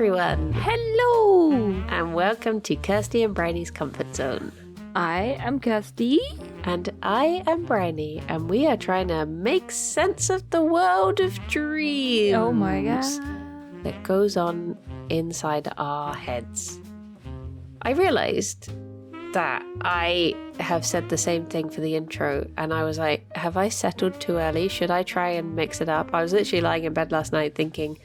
everyone, Hello! and welcome to Kirsty and Bryony's Comfort Zone. I am Kirsty. And I am Bryony, and we are trying to make sense of the world of dreams. Oh my god. That goes on inside our heads. I realised that I have said the same thing for the intro, and I was like, have I settled too early? Should I try and mix it up? I was literally lying in bed last night thinking,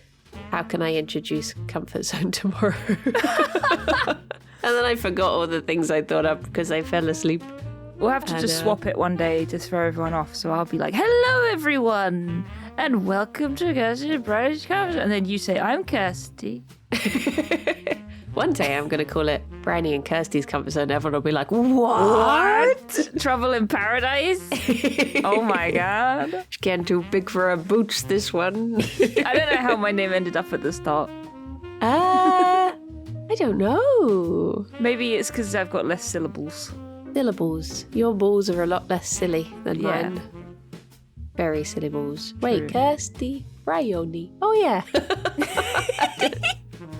how can I introduce Comfort Zone tomorrow? And then I forgot all the things I thought up because I fell asleep. We'll have to just swap it one day to throw everyone off. So I'll be like, hello everyone, and welcome to Kirsty and Bryony's Comfort Zone. And then you say, I'm Kirsty. One day I'm going to call it Bryony and Kirsty's Comfort Zone. Everyone will be like, what? Trouble in Paradise? Oh my god. It's getting too big for her boots, this one. I don't know how my name ended up at the start. I don't know. Maybe it's because I've got less syllables. Syllables. Your balls are a lot less silly than mine. Very silly balls. True. Wait, Kirsty, Bryony. Oh yeah.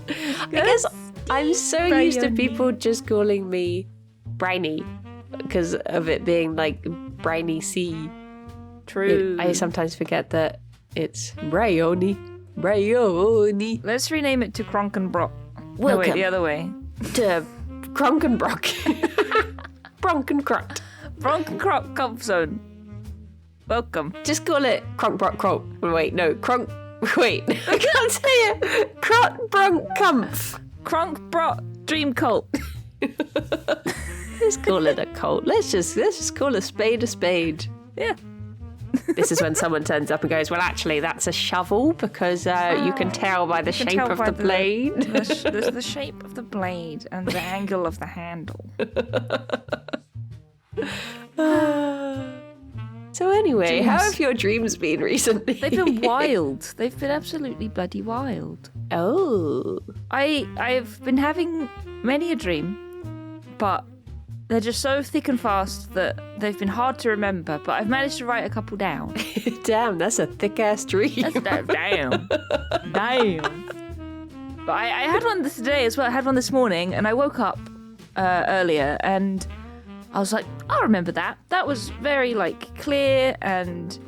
I guess I'm so used to people just calling me Bryony because of it being like Bryony C. True. I sometimes forget that it's Bryony. Bryony. Let's rename it to Kronkenbrock. No, Welcome wait, the other way. to Kronkenbrock. Bronkenkrot. Kronkenkrock Comfort Zone. Welcome. Just call it Kronkbrock Krot. Wait, no, Wait, I can't say it. Krot Bronk Kumpf. Kronkbrock Dream Cult. Let's call it a cult. Let's just call a spade a spade. Yeah. This is when someone turns up and goes, well, actually, that's a shovel because you can tell by the shape of the blade. The shape of the blade and the angle of the handle. So anyway, Dreams. how have your dreams been recently? They've been wild. They've been absolutely bloody wild. Oh. I've been having many a dream, but they're just so thick and fast that they've been hard to remember, but I've managed to write a couple down. Damn, that's a thick-ass dream. Damn. But I had one today as well. I had one this morning, and I woke up earlier, and I was like, I'll remember that. That was very, clear, and,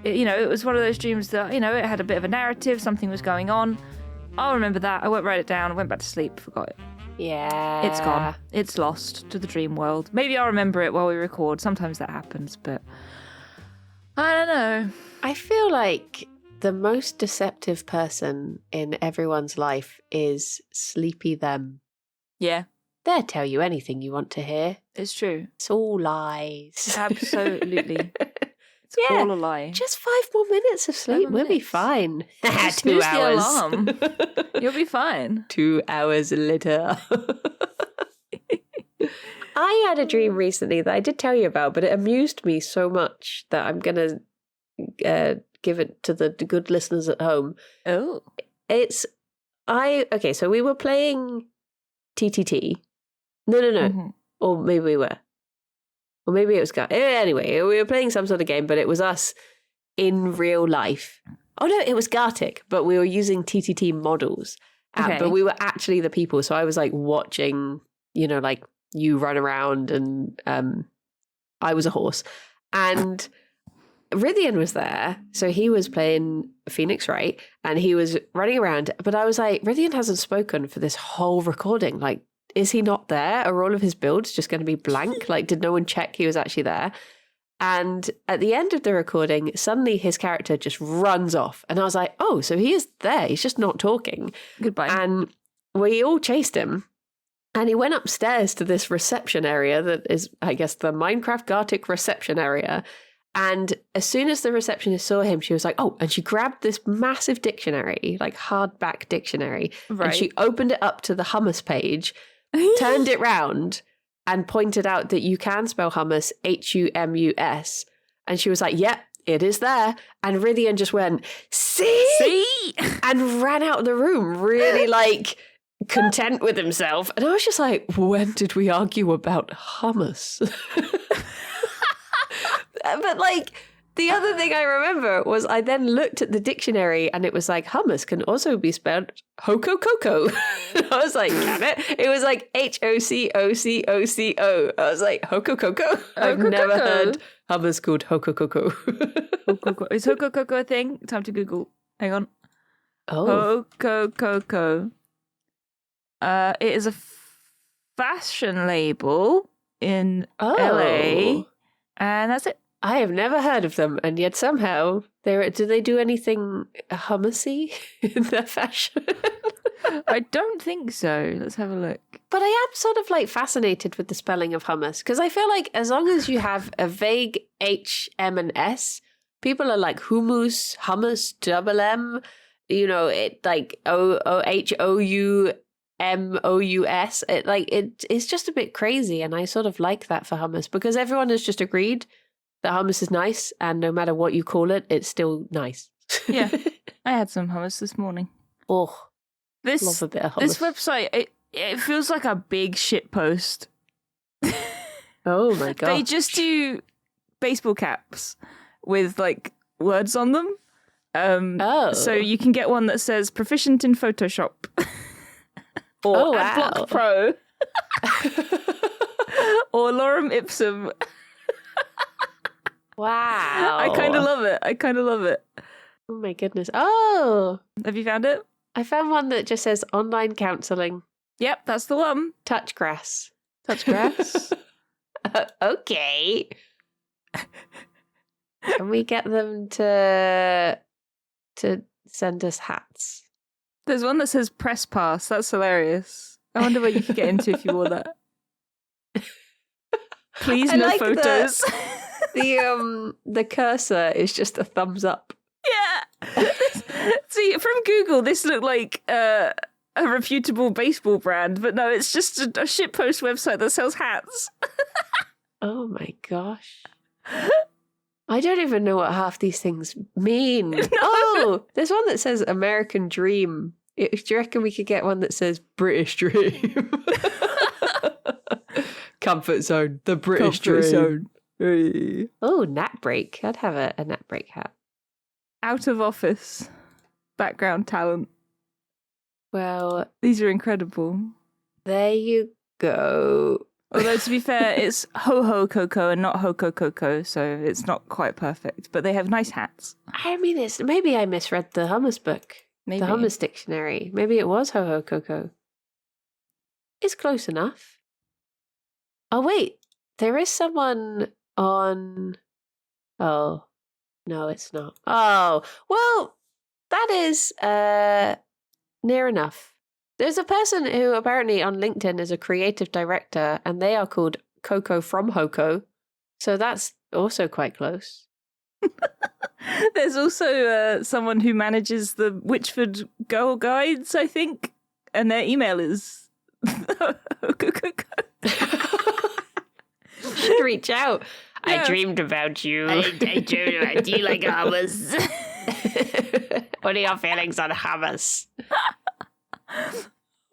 it was one of those dreams that, it had a bit of a narrative, something was going on. I'll remember that. I won't write it down. I went back to sleep, forgot it. Yeah. It's gone. It's lost to the dream world. Maybe I'll remember it while we record. Sometimes that happens, but I don't know. I feel like the most deceptive person in everyone's life is sleepy them. Yeah, They'll tell you anything you want to hear. it's true. It's all lies. Absolutely. It's Yeah. all a lie. Just 5 more minutes of sleep. more We'll be minutes. fine. Just 2 snooze hours. the alarm. You'll be fine. 2 hours later. I had a dream recently that I did tell you about, but it amused me so much that I'm going to give it to the good listeners at home. Oh. So we were playing TTT. No. Mm-hmm. Or maybe we were. Or maybe it was... Anyway, we were playing some sort of game, but it was us in real life. Oh, no, it was Gartic, but we were using TTT models. Okay. But we were actually the people, so I was, watching, you run around, and I was a horse. And Rithian was there, so he was playing Phoenix Wright, and he was running around. But I was like, Rithian hasn't spoken for this whole recording. Is he not there? Are all of his builds just going to be blank? Did no one check he was actually there? And at the end of the recording, suddenly his character just runs off. And I was like, oh, so he is there. He's just not talking. Goodbye. And we all chased him. And he went upstairs to this reception area that is, I guess, the Minecraft Gartic reception area. And as soon as the receptionist saw him, she was like, oh, and she grabbed this massive dictionary, hardback dictionary. Right. And she opened it up to the Hummus page, turned it round, and pointed out that you can spell hummus Hummus. And she was like, yep, it is there. And Rithian just went, see? And ran out of the room, really content with himself. And I was just like, when did we argue about hummus? But The other thing I remember was I then looked at the dictionary and it was like hummus can also be spelled hoko coco. I was like, can it? It was like HOCOCOCO. I was like, hoko coco? I've never heard hummus called hoko coco. Is hoko coco a thing? Time to Google. Hang on. Oh. Hoko coco. It is a fashion label in LA, and that's it. I have never heard of them, and yet somehow do they do anything hummusy in their fashion? I don't think so. Let's have a look. But I am sort of like fascinated with the spelling of hummus because I feel like as long as you have a vague H, M, and S, people are like hummus, hummus, double M. You know, it like HOUMOUS. It's just a bit crazy, and I sort of like that for hummus because everyone has just agreed that hummus is nice, and no matter what you call it, it's still nice. Yeah, I had some hummus this morning. Oh, love a bit of hummus. This website, it feels like a big shit post. Oh my god! They just do baseball caps with like words on them. So you can get one that says proficient in Photoshop or Adblock Pro or Lorem Ipsum. Wow. I kind of love it. Oh my goodness. Oh. Have you found it? I found one that just says online counselling. Yep, that's the one. Touch grass. Touch grass? Okay. Can we get them to send us hats? There's one that says press pass. That's hilarious. I wonder what you could get into if you wore that. Please, no photos. The cursor is just a thumbs up. Yeah. See, from Google, this looked like a reputable baseball brand, but no, it's just a shitpost website that sells hats. Oh my gosh. I don't even know what half these things mean. No. Oh, there's one that says American Dream. Do you reckon we could get one that says British Dream? Comfort Zone. The British Dream. Zone. Hey. Oh, nap break. I'd have a nap break hat. Out of office. Background talent. Well, these are incredible. There you go. Although, to be fair, it's ho-ho coco and not hoko coco, so it's not quite perfect. But they have nice hats. I mean, maybe I misread the hummus book. Maybe. The hummus dictionary. Maybe it was ho-ho coco. It's close enough. Oh, wait. There is someone on... Oh, no, it's not. Oh, well, that is near enough. There's a person who apparently on LinkedIn is a creative director, and they are called Coco from Hoko. So that's also quite close. There's also someone who manages the Witchford Girl Guides, I think, and their email is Hoko. Should reach out. Yeah. I dreamed about you. I dreamed about you like hummus. What are your feelings on hummus?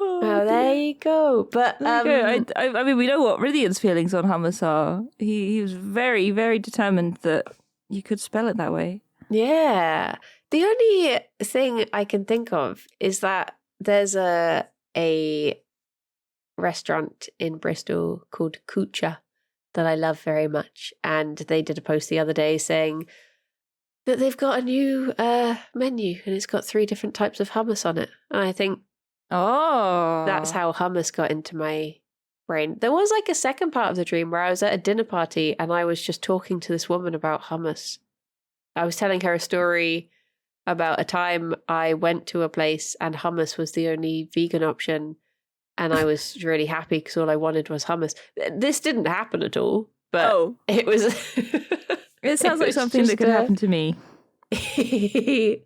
Oh, there you go. But I mean, we know what Rithian's feelings on hummus are. He was very, very determined that you could spell it that way. Yeah. The only thing I can think of is that there's a restaurant in Bristol called Kucha that I love very much, and they did a post the other day saying that they've got a new menu and it's got 3 different types of hummus on it. And I think that's how hummus got into my brain. There was like a second part of the dream where I was at a dinner party and I was just talking to this woman about hummus. I was telling her a story about a time I went to a place and hummus was the only vegan option, and I was really happy because all I wanted was hummus. This didn't happen at all, but it was... It sounds like something that could happen to me. Hummus.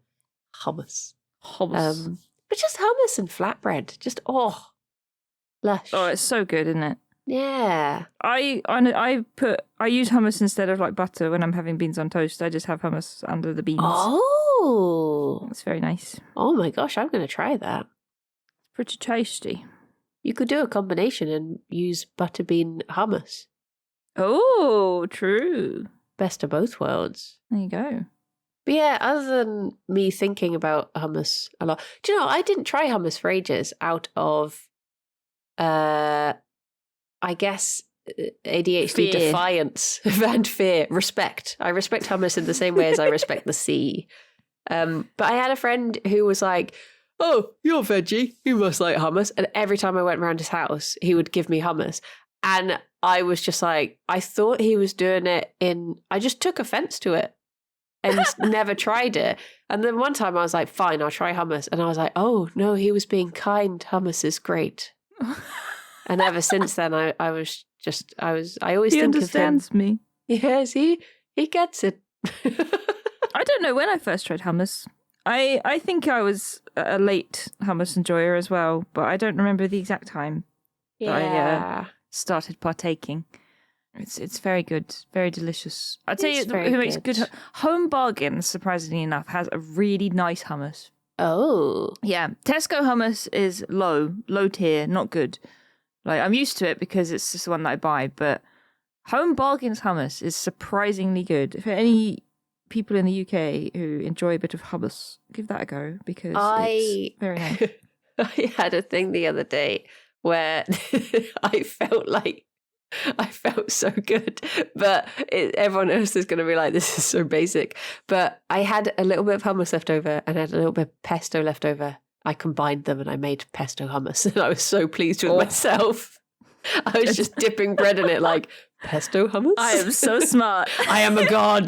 Hummus. But just hummus and flatbread. Just, lush. Oh, it's so good, isn't it? Yeah. I use hummus instead of like butter when I'm having beans on toast. I just have hummus under the beans. Oh. It's very nice. Oh my gosh, I'm going to try that. Pretty tasty. You could do a combination and use butterbean hummus. Oh, true. best of both worlds. There you go. But yeah, other than me thinking about hummus a lot, do you know, I didn't try hummus for ages out of, I guess, ADHD Fear. defiance and fear, respect. I respect hummus in the same way as I respect the sea. But I had a friend who was like, oh, you're veggie, you must like hummus. And every time I went around his house, he would give me hummus. And I was just like, I thought he was doing it I just took offense to it and never tried it. And then one time I was like, fine, I'll try hummus. And I was like, oh, no, he was being kind. Hummus is great. And ever since then, I always He think of him. understands me. Yes, he gets it. I don't know when I first tried hummus. I think I was a late hummus enjoyer as well, but I don't remember the exact time that I started partaking. It's very good, very delicious. I'll tell you who makes good. Home Bargains, surprisingly enough, has a really nice hummus. Oh. Yeah, Tesco hummus is low tier, not good. Like, I'm used to it because it's just the one that I buy, but Home Bargains hummus is surprisingly good. For any people in the UK who enjoy a bit of hummus, give that a go because it's very nice. I had a thing the other day where I felt so good, but everyone else is going to be like, this is so basic. But I had a little bit of hummus left over and I had a little bit of pesto left over. I combined them and I made pesto hummus and I was so pleased with myself. I was just dipping bread in it like, pesto hummus? I am so smart. I am a god.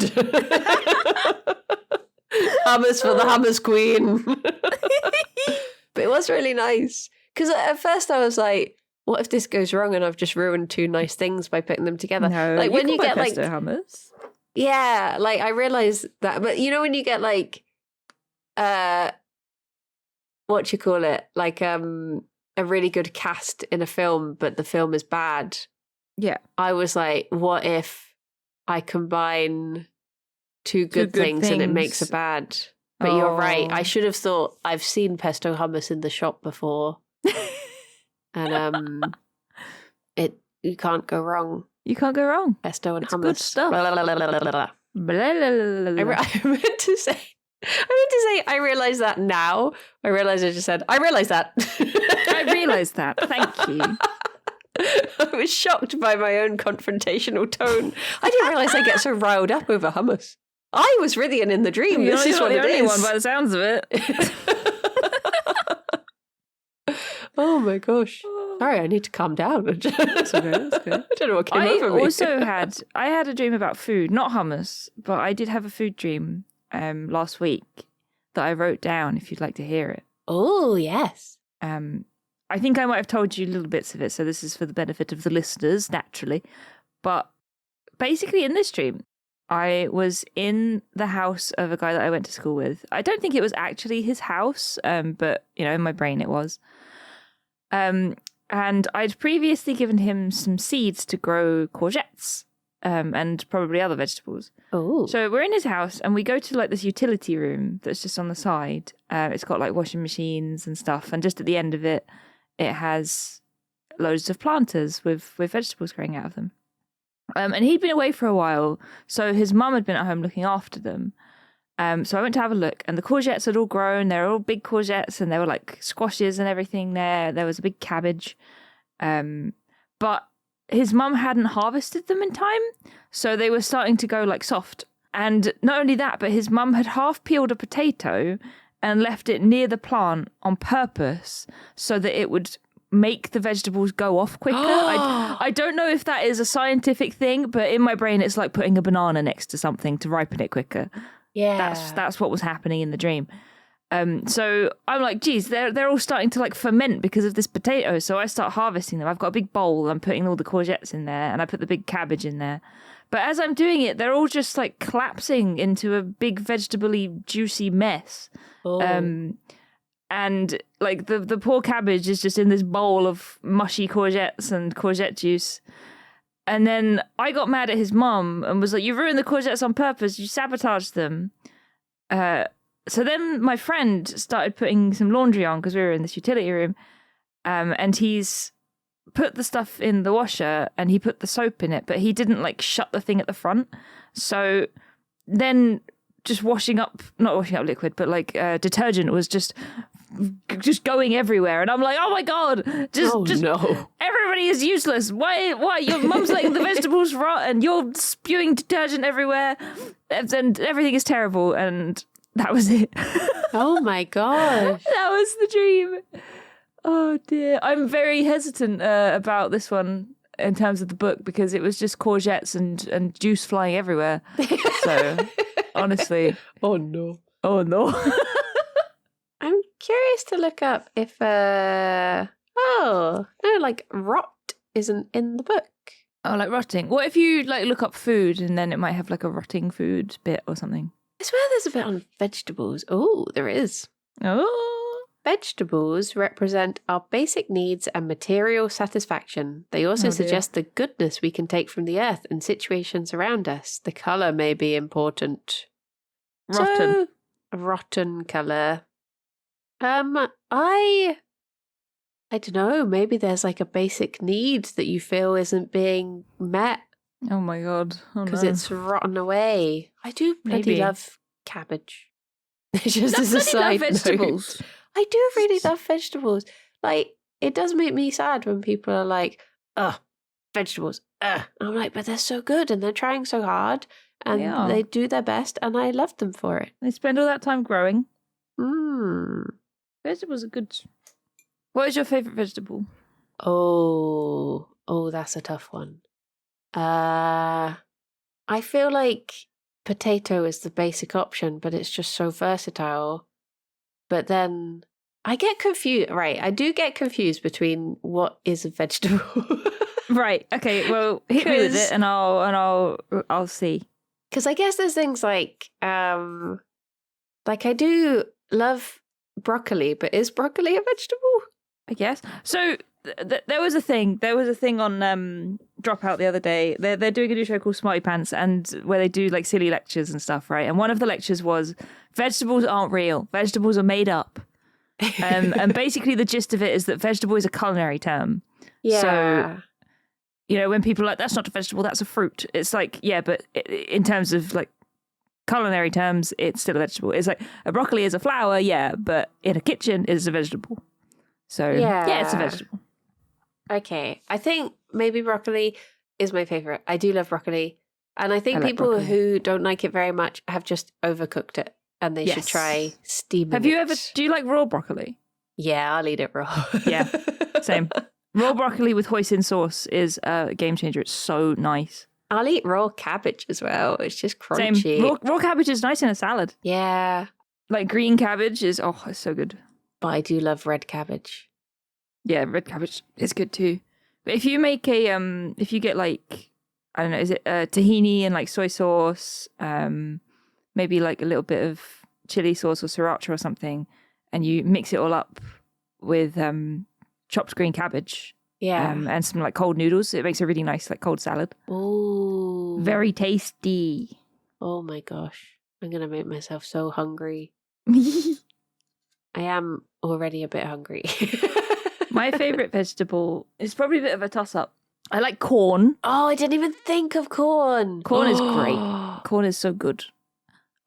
Hummus for the hummus queen. But it was really nice. Because at first I was like, what if this goes wrong and I've just ruined two nice things by putting them together? No, like when you get pesto like hummus. Yeah, like I realized that, but you know when you get like what you call it? Like a really good cast in a film, but the film is bad. Yeah. I was like, what if I combine two good things and it makes a bad? But you're right. I should have thought I've seen pesto hummus in the shop before. And you can't go wrong. You can't go wrong. Pesto and It's hummus. good stuff. Blah, blah, blah, blah, blah, blah. I meant to say, I realised that now. I realised I just said, I realised that. I realised that. Thank you. I was shocked by my own confrontational tone. I didn't realise I get so riled up over hummus. I was Rythian in the dream. This is what it is. You're the only one by the sounds of it. Oh my gosh. Sorry, I need to calm down. That's okay. I don't know what came over me. I had a dream about food, not hummus, but I did have a food dream last week that I wrote down if you'd like to hear it. Oh, yes. I think I might have told you little bits of it, so this is for the benefit of the listeners, naturally. But basically in this dream, I was in the house of a guy that I went to school with. I don't think it was actually his house, but, you know, in my brain it was. And I'd previously given him some seeds to grow courgettes and probably other vegetables. Oh. So we're in his house and we go to like this utility room that's just on the side. It's got like washing machines and stuff. And just at the end of it, it has loads of planters with vegetables growing out of them. And he'd been away for a while. So his mum had been at home looking after them. So I went to have a look and the courgettes had all grown. They were all big courgettes and there were like squashes and everything there. There was a big cabbage. But his mum hadn't harvested them in time. So they were starting to go like soft. And not only that, but his mum had half peeled a potato and left it near the plant on purpose so that it would make the vegetables go off quicker. I don't know if that is a scientific thing, but in my brain it's like putting a banana next to something to ripen it quicker. Yeah. That's what was happening in the dream. So I'm like, geez, they're all starting to like ferment because of this potato. So I start harvesting them. I've got a big bowl. I'm putting all the courgettes in there and I put the big cabbage in there. But as I'm doing it, they're all just like collapsing into a big vegetable-y, juicy mess. Oh. And like the poor cabbage is just in this bowl of mushy courgettes and courgette juice. And then I got mad at his mum and was like, you ruined the courgettes on purpose. You sabotaged them. So then my friend started putting some laundry on because we were in this utility room. And he's put the stuff in the washer and he put the soap in it, but he didn't like shut the thing at the front. So then just not washing up liquid, but like detergent was just going everywhere. And I'm like, oh my God, just no. Everybody is useless. Why your mum's letting the vegetables rot and you're spewing detergent everywhere and everything is terrible. And that was it. Oh my gosh. That was the dream. Oh dear. I'm very hesitant about this one in terms of the book because it was just courgettes and juice flying everywhere. So honestly. Oh no. Oh no. I'm curious to look up if like rot isn't in the book. Oh, like rotting. What if you like look up food and then it might have like a rotting food bit or something? I swear there's a bit on vegetables. Oh, there is. Oh. Vegetables represent our basic needs and material satisfaction. They also suggest the goodness we can take from the earth and situations around us. The colour may be important. Rotten. So, rotten colour. I don't know, maybe there's like a basic need that you feel isn't being met. Oh my God. Because it's rotten away. I do bloody love cabbage. Just as a side vegetables. Note. I do really love vegetables. Like, it does make me sad when people are like, ugh, vegetables, ugh. I'm like, but they're so good and they're trying so hard and they do their best and I love them for it. They spend all that time growing. Vegetables are good. What is your favourite vegetable? Oh, that's a tough one. I feel like potato is the basic option, but it's just so versatile. But then I get confused. Right, I do get confused between what is a vegetable. Right. Okay. Well, hit me with it, and I'll see. Because I guess there's things like I do love broccoli, but is broccoli a vegetable? I guess so. There was a thing on Dropout the other day. They're doing a new show called Smarty Pants, and where they do like silly lectures and stuff, right? And one of the lectures was vegetables aren't real. Vegetables are made up. And basically the gist of it is that vegetable is a culinary term. Yeah. So, you know, when people are like, that's not a vegetable, that's a fruit. It's like, yeah, but in terms of like culinary terms, it's still a vegetable. It's like a broccoli is a flower, yeah, but in a kitchen, it's a vegetable. So, yeah, it's a vegetable. Okay. I think maybe broccoli is my favourite. I do love broccoli. And I think people who don't like it very much have just overcooked it and they should try steaming it. Do you like raw broccoli? Yeah, I'll eat it raw. Yeah, same. Raw broccoli with hoisin sauce is a game changer. It's so nice. I'll eat raw cabbage as well. It's just crunchy. Same. Raw cabbage is nice in a salad. Yeah. Like green cabbage is, it's so good. But I do love red cabbage. Yeah, red cabbage is good too. But if you make if you get like, I don't know, is it tahini and like soy sauce, maybe like a little bit of chili sauce or sriracha or something, and you mix it all up with chopped green cabbage, and some like cold noodles, it makes a really nice like cold salad. Ooh, very tasty. Oh my gosh, I'm gonna make myself so hungry. I am already a bit hungry. My favourite vegetable is probably a bit of a toss-up. I like corn. Oh, I didn't even think of corn. Corn is great. Corn is so good.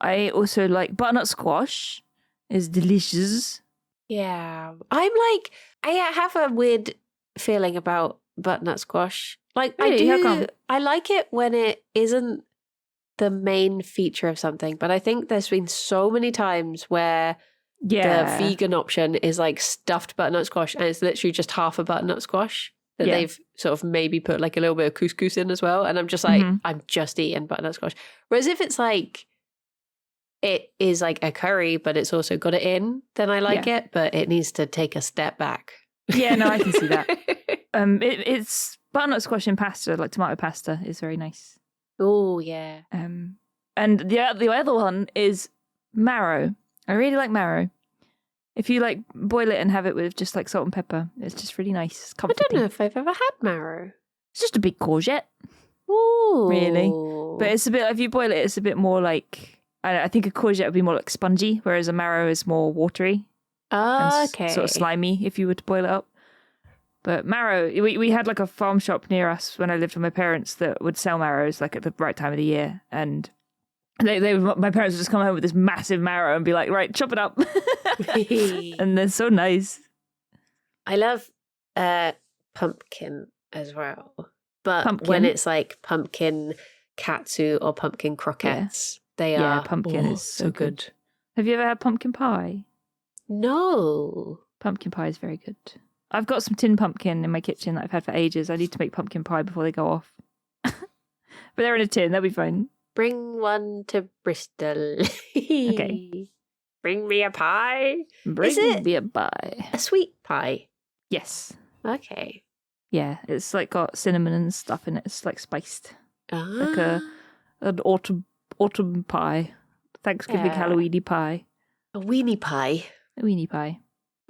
I also like butternut squash. It's delicious. Yeah. I have a weird feeling about butternut squash. Like, really? How come? I like it when it isn't the main feature of something, but I think there's been so many times where the vegan option is like stuffed butternut squash and it's literally just half a butternut squash that they've sort of maybe put like a little bit of couscous in as well. And I'm just like, I'm just eating butternut squash. Whereas if it's like, it is like a curry, but it's also got it in, then I like it, but it needs to take a step back. Yeah, no, I can see that. It's butternut squash in pasta, like tomato pasta, is very nice. Oh, yeah. And the other one is marrow. I really like marrow. If you like boil it and have it with just like salt and pepper, it's just really nice. I don't know if I've ever had marrow. It's just a big courgette. Ooh. Really. But it's a bit, if you boil it, it's a bit more like, I think a courgette would be more like spongy, whereas a marrow is more watery. Okay. Sort of slimy if you were to boil it up. But marrow, we had like a farm shop near us when I lived with my parents that would sell marrows like at the right time of the year. And my parents would just come home with this massive marrow and be like, right, chop it up. And they're so nice. I love pumpkin as well. But Pumpkin? when it's like pumpkin katsu or pumpkin croquettes, they are pumpkin is so good. Have you ever had pumpkin pie? No. Pumpkin pie is very good. I've got some tin pumpkin in my kitchen that I've had for ages. I need to make pumpkin pie before they go off. But they're in a tin, they'll be fine. Bring one to Bristol. Okay. Bring me a pie. Bring me a pie. A sweet pie? Yes. Okay. Yeah, it's like got cinnamon and stuff in it. It's like spiced. Like an autumn pie. Thanksgiving Halloweeny pie. A weenie pie. A weenie pie.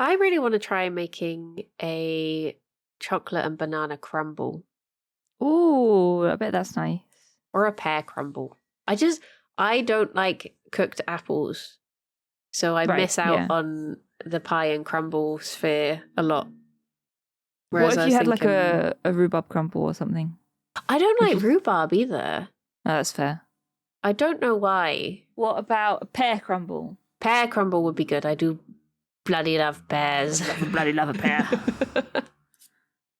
I really want to try making a chocolate and banana crumble. Ooh, I bet that's nice. Or a pear crumble. I don't like cooked apples. So I miss out on the pie and crumble sphere a lot. Whereas what if you had like a rhubarb crumble or something? I don't like rhubarb either. Oh, that's fair. I don't know why. What about a pear crumble? Pear crumble would be good. I do bloody love pears. Bloody love a pear.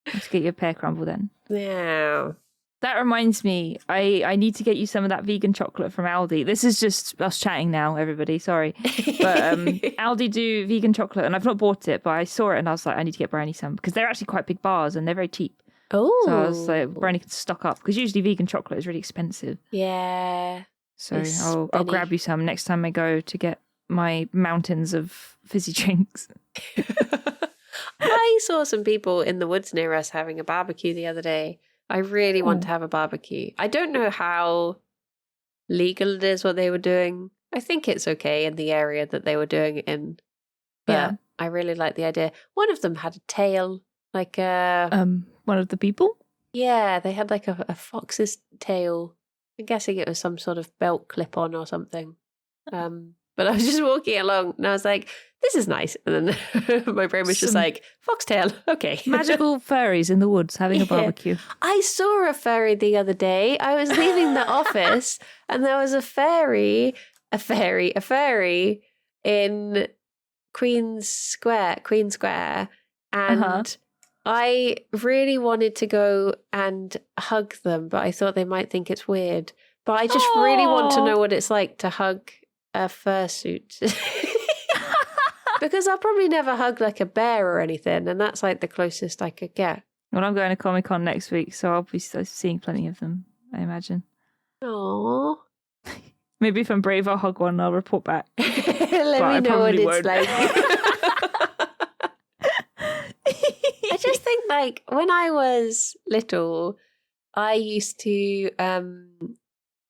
Let's get you a pear crumble then. Yeah. That reminds me, I need to get you some of that vegan chocolate from Aldi. This is just us chatting now, everybody. Sorry. But Aldi do vegan chocolate, and I've not bought it, but I saw it and I was like, I need to get Brownie some because they're actually quite big bars and they're very cheap. Oh. So I was like, Brownie can stock up because usually vegan chocolate is really expensive. Yeah. So I'll grab you some next time I go to get my mountains of fizzy drinks. I saw some people in the woods near us having a barbecue the other day. I really want to have a barbecue. I don't know how legal it is what they were doing. I think it's okay in the area that they were doing it in. But I really like the idea. One of them had a tail, like one of the people? Yeah, they had like a fox's tail. I'm guessing it was some sort of belt clip on or something. But I was just walking along and I was like, this is nice. And then my brain was just like, foxtail, okay. Magical furries in the woods having a barbecue. I saw a fairy the other day. I was leaving the office and there was a fairy in Queen Square. And I really wanted to go and hug them, but I thought they might think it's weird. But I just really want to know what it's like to hug a fursuit. Because I'll probably never hug like a bear or anything, and that's like the closest I could get. Well, I'm going to Comic-Con next week, so I'll be seeing plenty of them, I imagine. Aww. Maybe if I'm brave, I'll hug one and I'll report back. Let me know what it's like. I just think like when I was little, I used to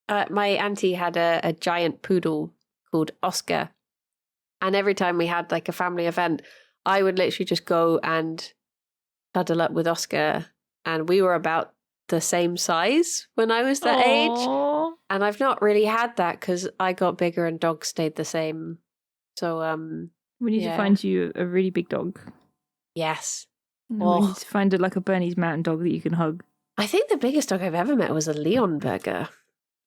my auntie had a giant poodle called Oscar, and every time we had like a family event, I would literally just go and cuddle up with Oscar, and we were about the same size when I was that age, and I've not really had that because I got bigger and dogs stayed the same. So we need to find you a really big dog. Yes. We need to find like a Bernese Mountain Dog that you can hug. I think the biggest dog I've ever met was a Leonberger.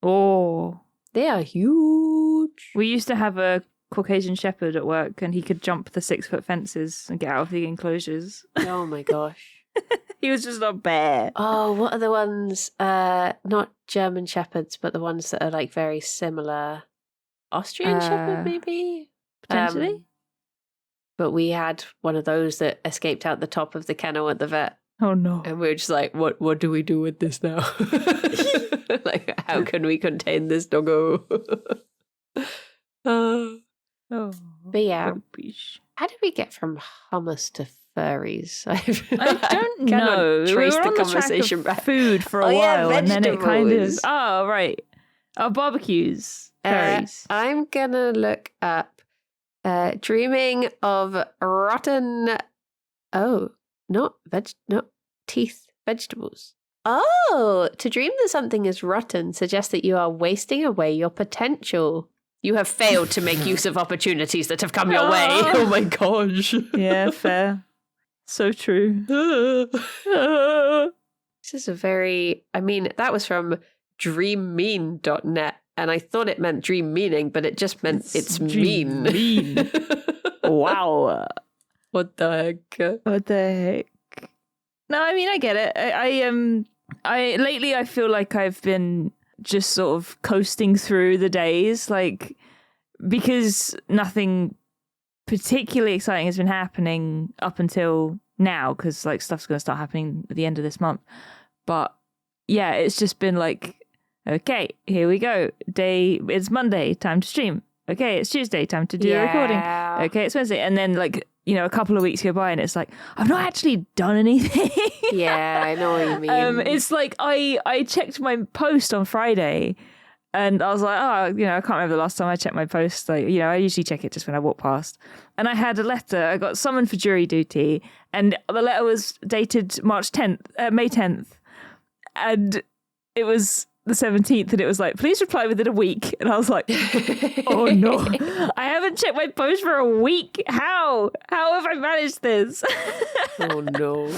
Oh. They are huge. We used to have a Caucasian Shepherd at work and he could jump the 6-foot fences and get out of the enclosures. Oh my gosh. He was just a bear. Oh, what are the ones, not German Shepherds, but the ones that are like very similar? Austrian Shepherd maybe? Potentially. But we had one of those that escaped out the top of the kennel at the vet. Oh no. And we were just like, what do we do with this now? Like, how can we contain this doggo? But yeah. How did we get from hummus to furries? I don't know. Trace we were the on conversation the track back. of food for a while, and then it kind of. Oh right. Oh, barbecues. Furries. I'm gonna look up. Dreaming of rotten. Oh, not teeth vegetables. Oh, to dream that something is rotten suggests that you are wasting away your potential. You have failed to make use of opportunities that have come your way. Oh my gosh. Yeah, fair. So true. This is a very, I mean, that was from dreammean.net, and I thought it meant dream meaning, but it just meant it's mean. Mean. Wow. What the heck? What the heck? No, I mean, I get it. I lately I feel like I've been just sort of coasting through the days, like, because nothing particularly exciting has been happening up until now, because like stuff's going to start happening at the end of this month. But yeah, it's just been like, okay, here we go. It's Monday, time to stream. Okay, it's Tuesday, time to do a recording. Okay, it's Wednesday. And then like, you know, a couple of weeks go by and it's like, I've not actually done anything. Yeah, I know what you mean. It's like I checked my post on Friday and I was like, oh, you know, I can't remember the last time I checked my post. Like, you know, I usually check it just when I walk past. And I had a letter. I got summoned for jury duty, and the letter was dated May 10th. And it was the 17th, and it was like, please reply within a week. And I was like, oh no, I haven't checked my post for a week. How have I managed this? Oh no.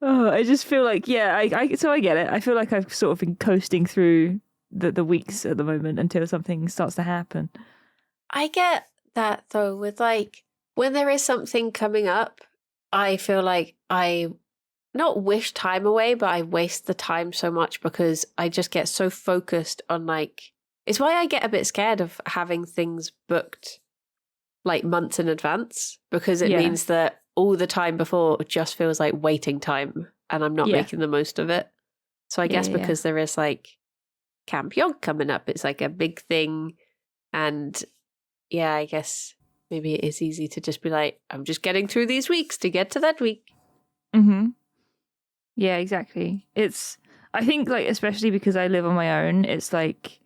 Oh, I just feel like, yeah, so I get it. I feel like I've sort of been coasting through the weeks at the moment until something starts to happen. I get that though, with like, when there is something coming up, I feel like I not wish time away, but I waste the time so much because I just get so focused on like, it's why I get a bit scared of having things booked like months in advance, because it means that all the time before just feels like waiting time and I'm not making the most of it. So I guess because there is like Camp Yog coming up, it's like a big thing. And yeah, I guess maybe it is easy to just be like, I'm just getting through these weeks to get to that week. Mm-hmm. Yeah, exactly. I think like, especially because I live on my own, it's like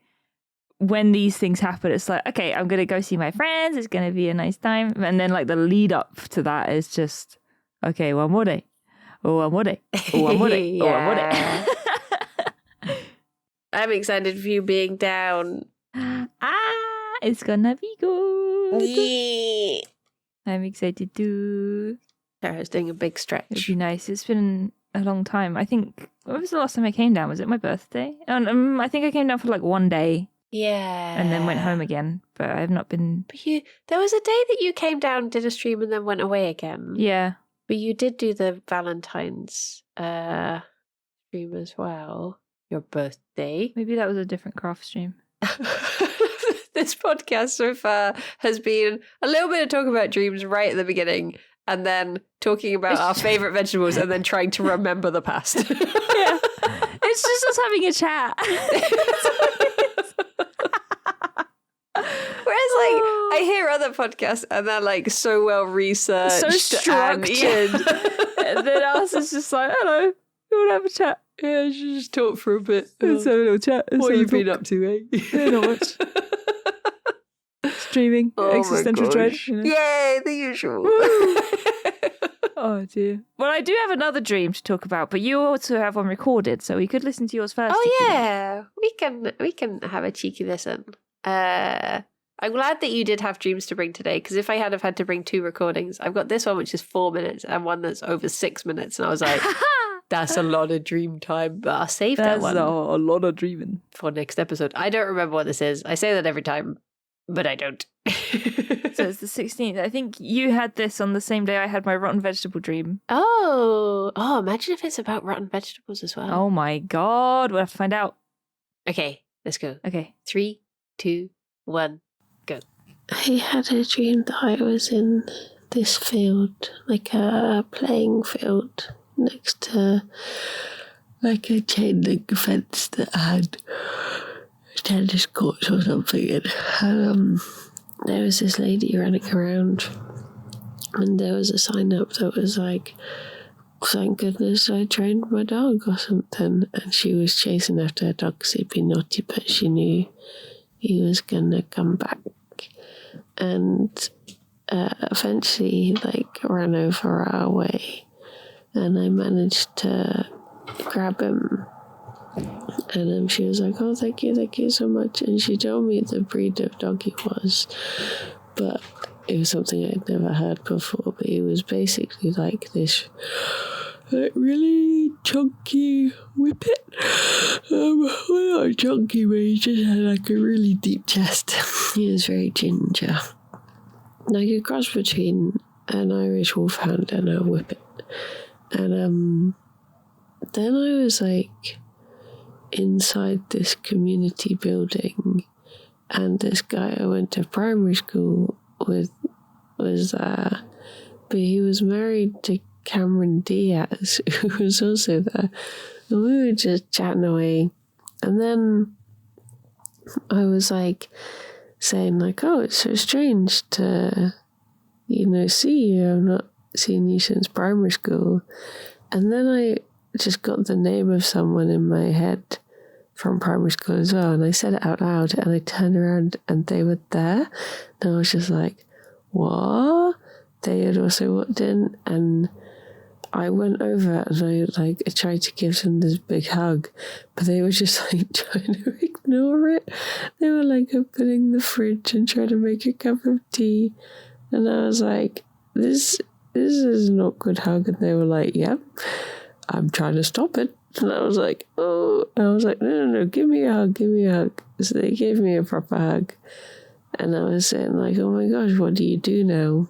when these things happen, it's like, okay, I'm going to go see my friends. It's going to be a nice time. And then like the lead up to that is just, okay, one more day. Oh, one more day. Oh, one more day. Oh, one more day. I'm excited for you being down. It's gonna be good. Yeah. I'm excited too. Sarah's doing a big stretch. It'd be nice. It's been a long time. I think, when was the last time I came down? Was it my birthday? I think I came down for like one day. Yeah. And then went home again. But I have not been. But there was a day that you came down, did a stream, and then went away again. Yeah. But you did do the Valentine's stream as well. Your birthday. Maybe that was a different craft stream. This podcast so far has been a little bit of talk about dreams right at the beginning, and then talking about our favourite vegetables, and then trying to remember the past. Yeah. It's just us having a chat. Whereas, like, I hear other podcasts and they're like so well researched, so structured. And then ours is just like, hello, you want to have a chat? Yeah, I should just talk for a bit. Let's have a little chat. What have you been up to, eh? Yeah, not much. Streaming, existential dread. You know? Yay, the usual. Oh dear. Well, I do have another dream to talk about, but you also have one recorded, so we could listen to yours first. Oh yeah, we can have a cheeky listen. I'm glad that you did have dreams to bring today, because if I had have had to bring two recordings, I've got this one which is 4 minutes and one that's over 6 minutes, and I was like, that's a lot of dream time, but I'll save that one. That's a lot of dreaming for next episode. I don't remember what this is. I say that every time, but I don't. So it's the 16th. I think you had this on the same day I had my rotten vegetable dream. Oh, imagine if it's about rotten vegetables as well. Oh my god, we'll have to find out. Okay, let's go. Okay. 3, 2, 1, go. I had a dream that I was in this field, like a playing field, next to like a chain link fence that had tennis courts or something. And there was this lady running around, and there was a sign up that was like, thank goodness I trained my dog or something. And she was chasing after her dog because he'd been naughty, but she knew he was gonna come back. And eventually he like ran over our way, and I managed to grab him. And she was like, oh, thank you so much. And she told me the breed of dog he was. But it was something I'd never heard before, but he was basically like this like really chunky whippet. Well, not chunky, but he just had like a really deep chest. He was very ginger. Like a cross between an Irish wolfhound and a whippet. And then I was like inside this community building, and this guy I went to primary school with was there, but he was married to Cameron Diaz, who was also there. And we were just chatting away. And then I was like saying like, oh, it's so strange to, see you. I've not seen you since primary school. And then I just got the name of someone in my head from primary school as well. And I said it out loud, and I turned around and they were there. And I was just like, what? They had also walked in, and I went over and I tried to give them this big hug, but they were just like trying to ignore it. They were like opening the fridge and trying to make a cup of tea. And I was like, this is an awkward hug. And they were like, yep, I'm trying to stop it. And I was like, oh. And I was like, no, give me a hug. So they gave me a proper hug. And I was saying like, oh my gosh, what do you do now?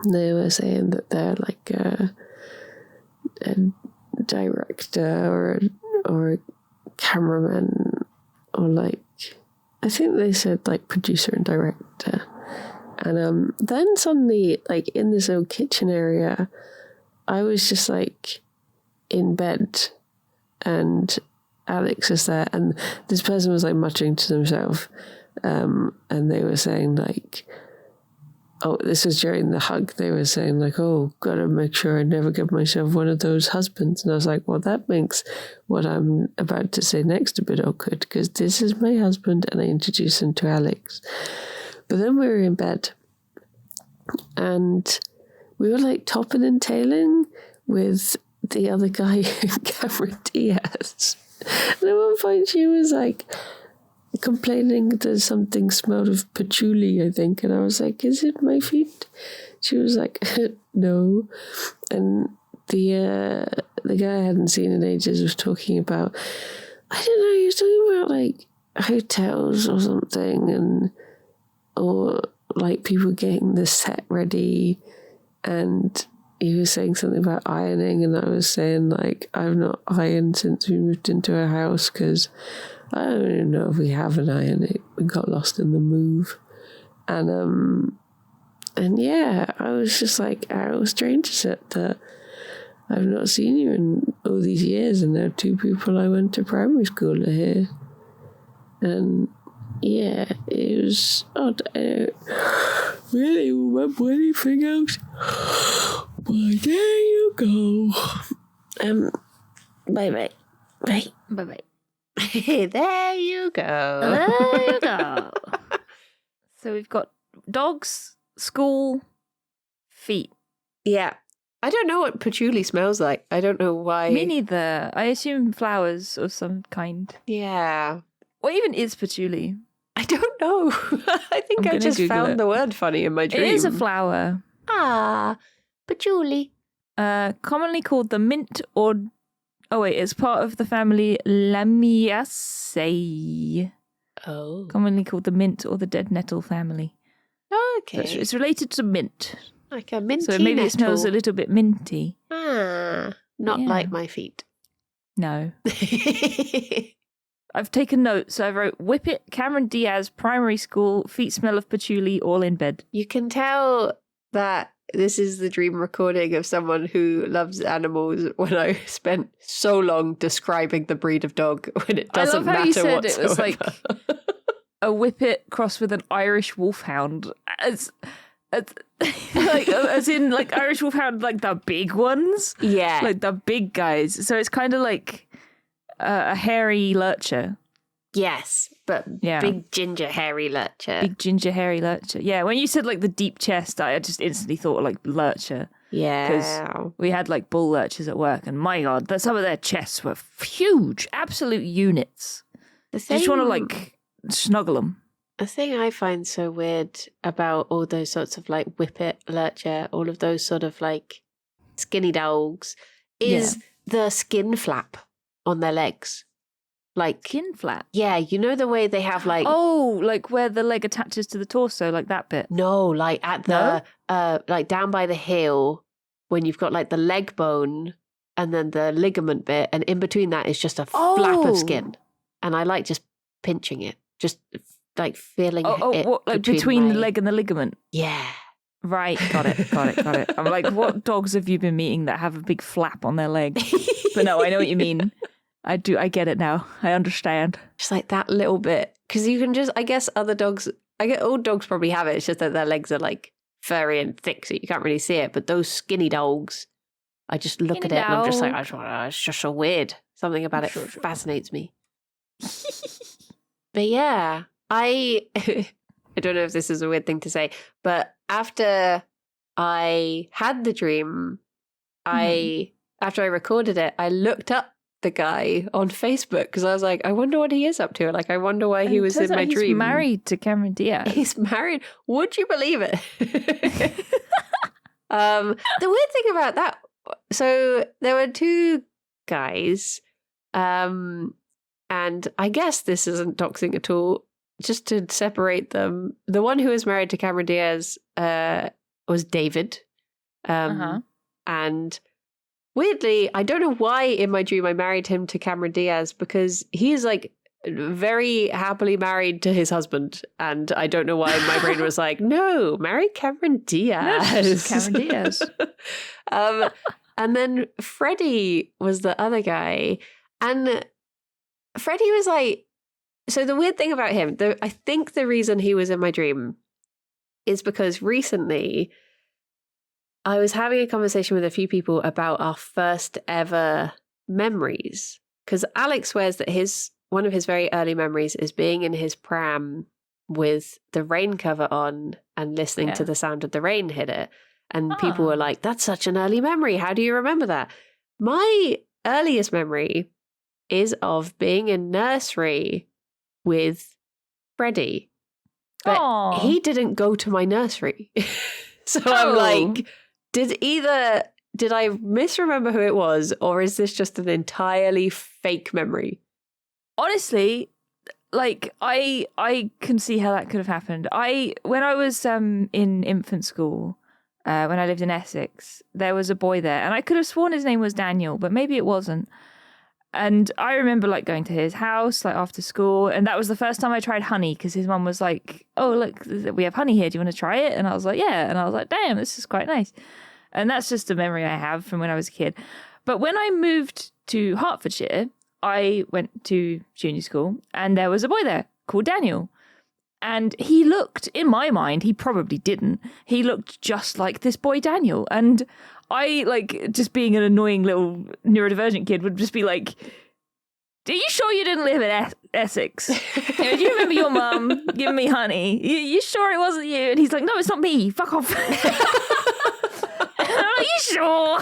And they were saying that they're like a director or a cameraman, or like, I think they said like producer and director. And then suddenly, like in this little kitchen area, I was just like in bed, and Alex was there, and this person was like muttering to themselves, and they were saying like, oh, this was during the hug. They were saying like, oh, gotta make sure I never give myself one of those husbands. And I was like, well, that makes what I'm about to say next a bit awkward, because this is my husband, and I introduced him to Alex. But then we were in bed, and we were like topping and tailing with the other guy, Cameron Diaz. And at one point she was like complaining that something smelled of patchouli, I think. And I was like, is it my feet? She was like, no. And the guy I hadn't seen in ages was talking about, I don't know, he was talking about like hotels or something, or like people getting the set ready, and he was saying something about ironing, and I was saying like, I've not ironed since we moved into a house, because I don't even know if we have an iron. We got lost in the move. And yeah, I was just like, how strange is it that I've not seen you in all these years, and there are two people I went to primary school are here. And yeah, it was odd. I don't really remember anything else. But there you go. Bye. Bye-bye. There you go. There you go. So we've got dogs, school, feet. Yeah. I don't know what patchouli smells like. I don't know why. Me neither. I assume flowers of some kind. Yeah. What even is patchouli? I don't know. I think I just found the word funny in my dream. It is a flower. Ah, patchouli. Commonly called the mint or... Oh, wait, it's part of the family Lamiaceae. Oh. Commonly called the mint or the dead nettle family. Okay. So it's related to mint. Like a minty So maybe nettle. it smells a little bit minty. Ah, not like my feet. No. I've taken notes. So I wrote, Whippet, Cameron Diaz, primary school, feet smell of patchouli, all in bed. You can tell that this is the dream recording of someone who loves animals when I spent so long describing the breed of dog when it doesn't matter whatsoever. I love how you said it was like a whippet crossed with an Irish wolfhound. As in like Irish wolfhound, like the big ones. Yeah. Like the big guys. So it's kind of like a hairy lurcher. Yes, but big ginger hairy lurcher. Big ginger hairy lurcher. Yeah, when you said like the deep chest, I just instantly thought like lurcher. Yeah. Because we had like bull lurchers at work, and my God, some of their chests were huge, absolute units. You just want to like snuggle them. The thing I find so weird about all those sorts of like Whippet, Lurcher, all of those sort of like skinny dogs is the skin flap on their legs. Like Skin flap. yeah, you know the way they have like like where the leg attaches to the torso, like that bit. no, like at the like down by the heel when you've got like the leg bone and then the ligament bit, and in between that is just a flap of skin, and I like just pinching it, just like feeling it. What, like between the leg and the ligament? Yeah. Right, got it. I'm like, what dogs have you been meeting that have a big flap on their leg? But no, I know what you mean. I get it now. I understand. Just like that little bit. Because you can just, I guess other dogs, all dogs probably have it. It's just that their legs are like furry and thick, so you can't really see it. But those skinny dogs, I just look at it and I'm just like, it's just so weird. Something about it fascinates me. But yeah, I don't know if this is a weird thing to say, but after I had the dream, after I recorded it, I looked up the guy on Facebook because I was like, I wonder what he is up to. Like, I wonder why he was in my dream. He's married to Cameron Diaz. He's married. Would you believe it? The weird thing about that, so there were two guys, and I guess this isn't doxing at all. Just to separate them, the one who was married to Cameron Diaz was David, and weirdly, I don't know why in my dream I married him to Cameron Diaz because he's like very happily married to his husband, and I don't know why my brain was like, no, marry Cameron Diaz. No, Cameron Diaz. And then Freddie was the other guy, and Freddie was like. So the weird thing about him, I think the reason he was in my dream is because recently I was having a conversation with a few people about our first ever memories. Because Alex swears that one of his very early memories is being in his pram with the rain cover on and listening to the sound of the rain hit it. And people were like, that's such an early memory. How do you remember that? My earliest memory is of being in nursery with Freddie, but he didn't go to my nursery. So I'm like, did I misremember who it was, or is this just an entirely fake memory? Honestly, like I can see how that could have happened. When I was in infant school, when I lived in Essex, there was a boy there, and I could have sworn his name was Daniel, but maybe it wasn't. And I remember like going to his house like after school, and that was the first time I tried honey because his mum was like, oh look, we have honey here, do you want to try it? And I was like, yeah. And I was like, damn, this is quite nice. And that's just a memory I have from when I was a kid. But when I moved to Hertfordshire, I went to junior school, and there was a boy there called Daniel. And he looked, in my mind, he probably didn't, he looked just like this boy Daniel. And I, like, just being an annoying little neurodivergent kid, would just be like, are you sure you didn't live in Essex? Do you remember your mum giving me honey? You sure it wasn't you? And he's like, no, it's not me. Fuck off. And I'm like, you sure?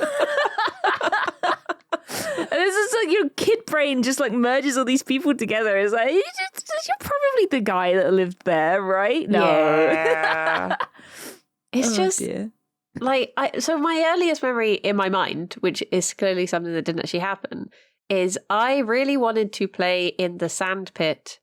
And it's just like your kid brain just like merges all these people together. It's like, you're probably the guy that lived there, right? No. Yeah. It's just... Dear. Like, so my earliest memory in my mind, which is clearly something that didn't actually happen, is I really wanted to play in the sand pit.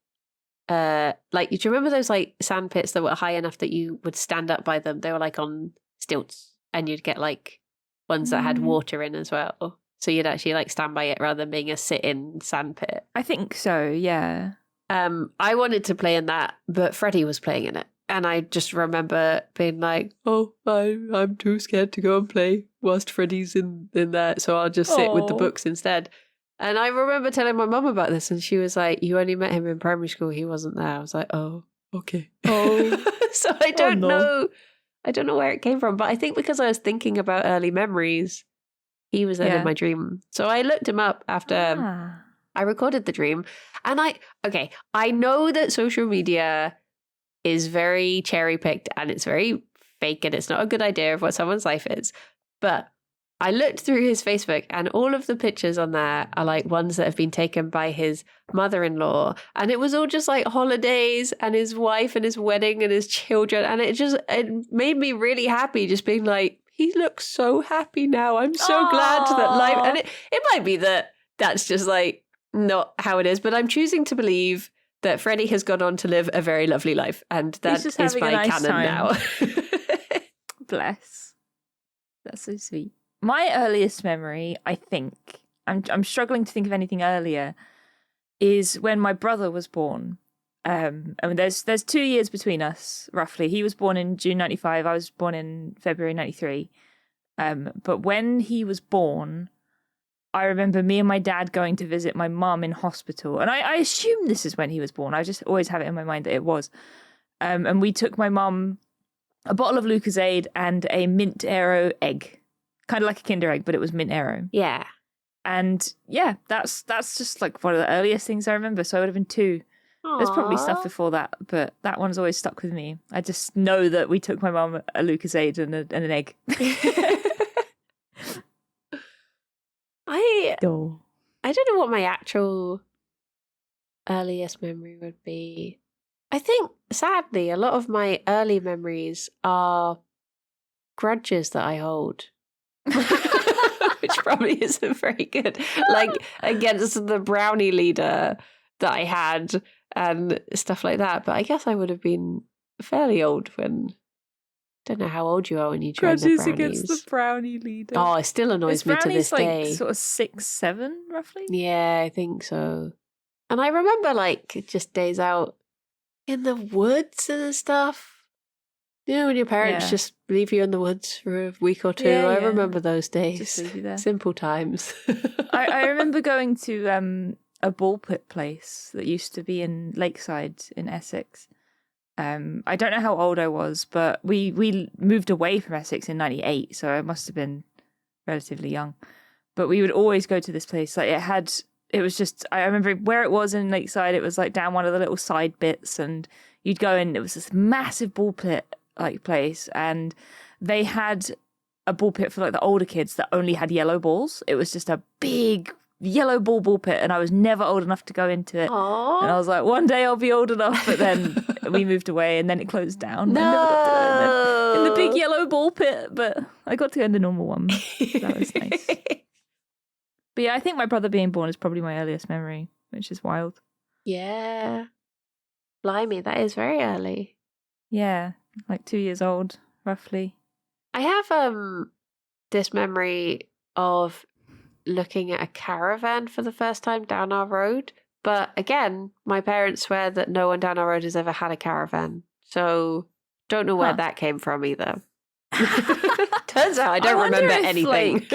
Like, do you remember those like sand pits that were high enough that you would stand up by them? They were like on stilts, and you'd get like ones that had water in as well. So you'd actually like stand by it rather than being a sit-in sand pit. I think so, yeah. I wanted to play in that, but Freddie was playing in it. And I just remember being like, oh, I'm too scared to go and play whilst Freddie's in there, so I'll just sit with the books instead. And I remember telling my mum about this, and she was like, you only met him in primary school, he wasn't there. I was like, oh, okay. Oh. So I don't know. I don't know where it came from, but I think because I was thinking about early memories, he was there in my dream. So I looked him up after I recorded the dream. And I know that social media is very cherry picked and it's very fake and it's not a good idea of what someone's life is. But I looked through his Facebook and all of the pictures on there are like ones that have been taken by his mother-in-law. And it was all just like holidays and his wife and his wedding and his children. And it made me really happy just being like, he looks so happy now. I'm so glad that life, and it might be that that's just like not how it is, but I'm choosing to believe that Freddie has gone on to live a very lovely life. And that is my nice canon now. Bless. That's so sweet. My earliest memory, I think, I'm struggling to think of anything earlier, is when my brother was born. I mean, there's 2 years between us, roughly. He was born in June 95. I was born in February 93. But when he was born, I remember me and my dad going to visit my mum in hospital. And I assume this is when he was born. I just always have it in my mind that it was. And we took my mum a bottle of Lucozade and a mint Aero egg. Kind of like a Kinder Egg, but it was mint Aero. Yeah. And yeah, that's just like one of the earliest things I remember. So I would have been 2. Aww. There's probably stuff before that, but that one's always stuck with me. I just know that we took my mum a Lucozade and an egg. I don't know what my actual earliest memory would be. I think, sadly, a lot of my early memories are grudges that I hold. Which probably isn't very good. Like, against the brownie leader that I had and stuff like that. But I guess I would have been fairly old when... Don't know how old you are when you joined the brownies. Against the brownie leader. Oh, it still annoys me to this day. Like sort of 6, 7, roughly? Yeah, I think so. And I remember like just days out in the woods and stuff. You know, when your parents just leave you in the woods for a week or 2. I remember those days. Just leave you there. Simple times. I remember going to a ball pit place that used to be in Lakeside in Essex. I don't know how old I was, but we moved away from Essex in 98, so I must have been relatively young. But we would always go to this place. Like it was just, I remember where it was in Lakeside, it was like down one of the little side bits, and you'd go in, it was this massive ball pit like place, and they had a ball pit for like the older kids that only had yellow balls. It was just a big yellow ball pit, and I was never old enough to go into it. Aww. And I was like, one day I'll be old enough, but then we moved away and then it closed down. No. I never got to go in the big yellow ball pit, but I got to go in the normal one. So that was nice. But yeah, I think my brother being born is probably my earliest memory, which is wild. Yeah. Blimey, that is very early. Yeah, like 2 years old, roughly. I have this memory of looking at a caravan for the first time down our road. But again, my parents swear that no one down our road has ever had a caravan. So don't know where that came from either. Turns out I don't remember anything.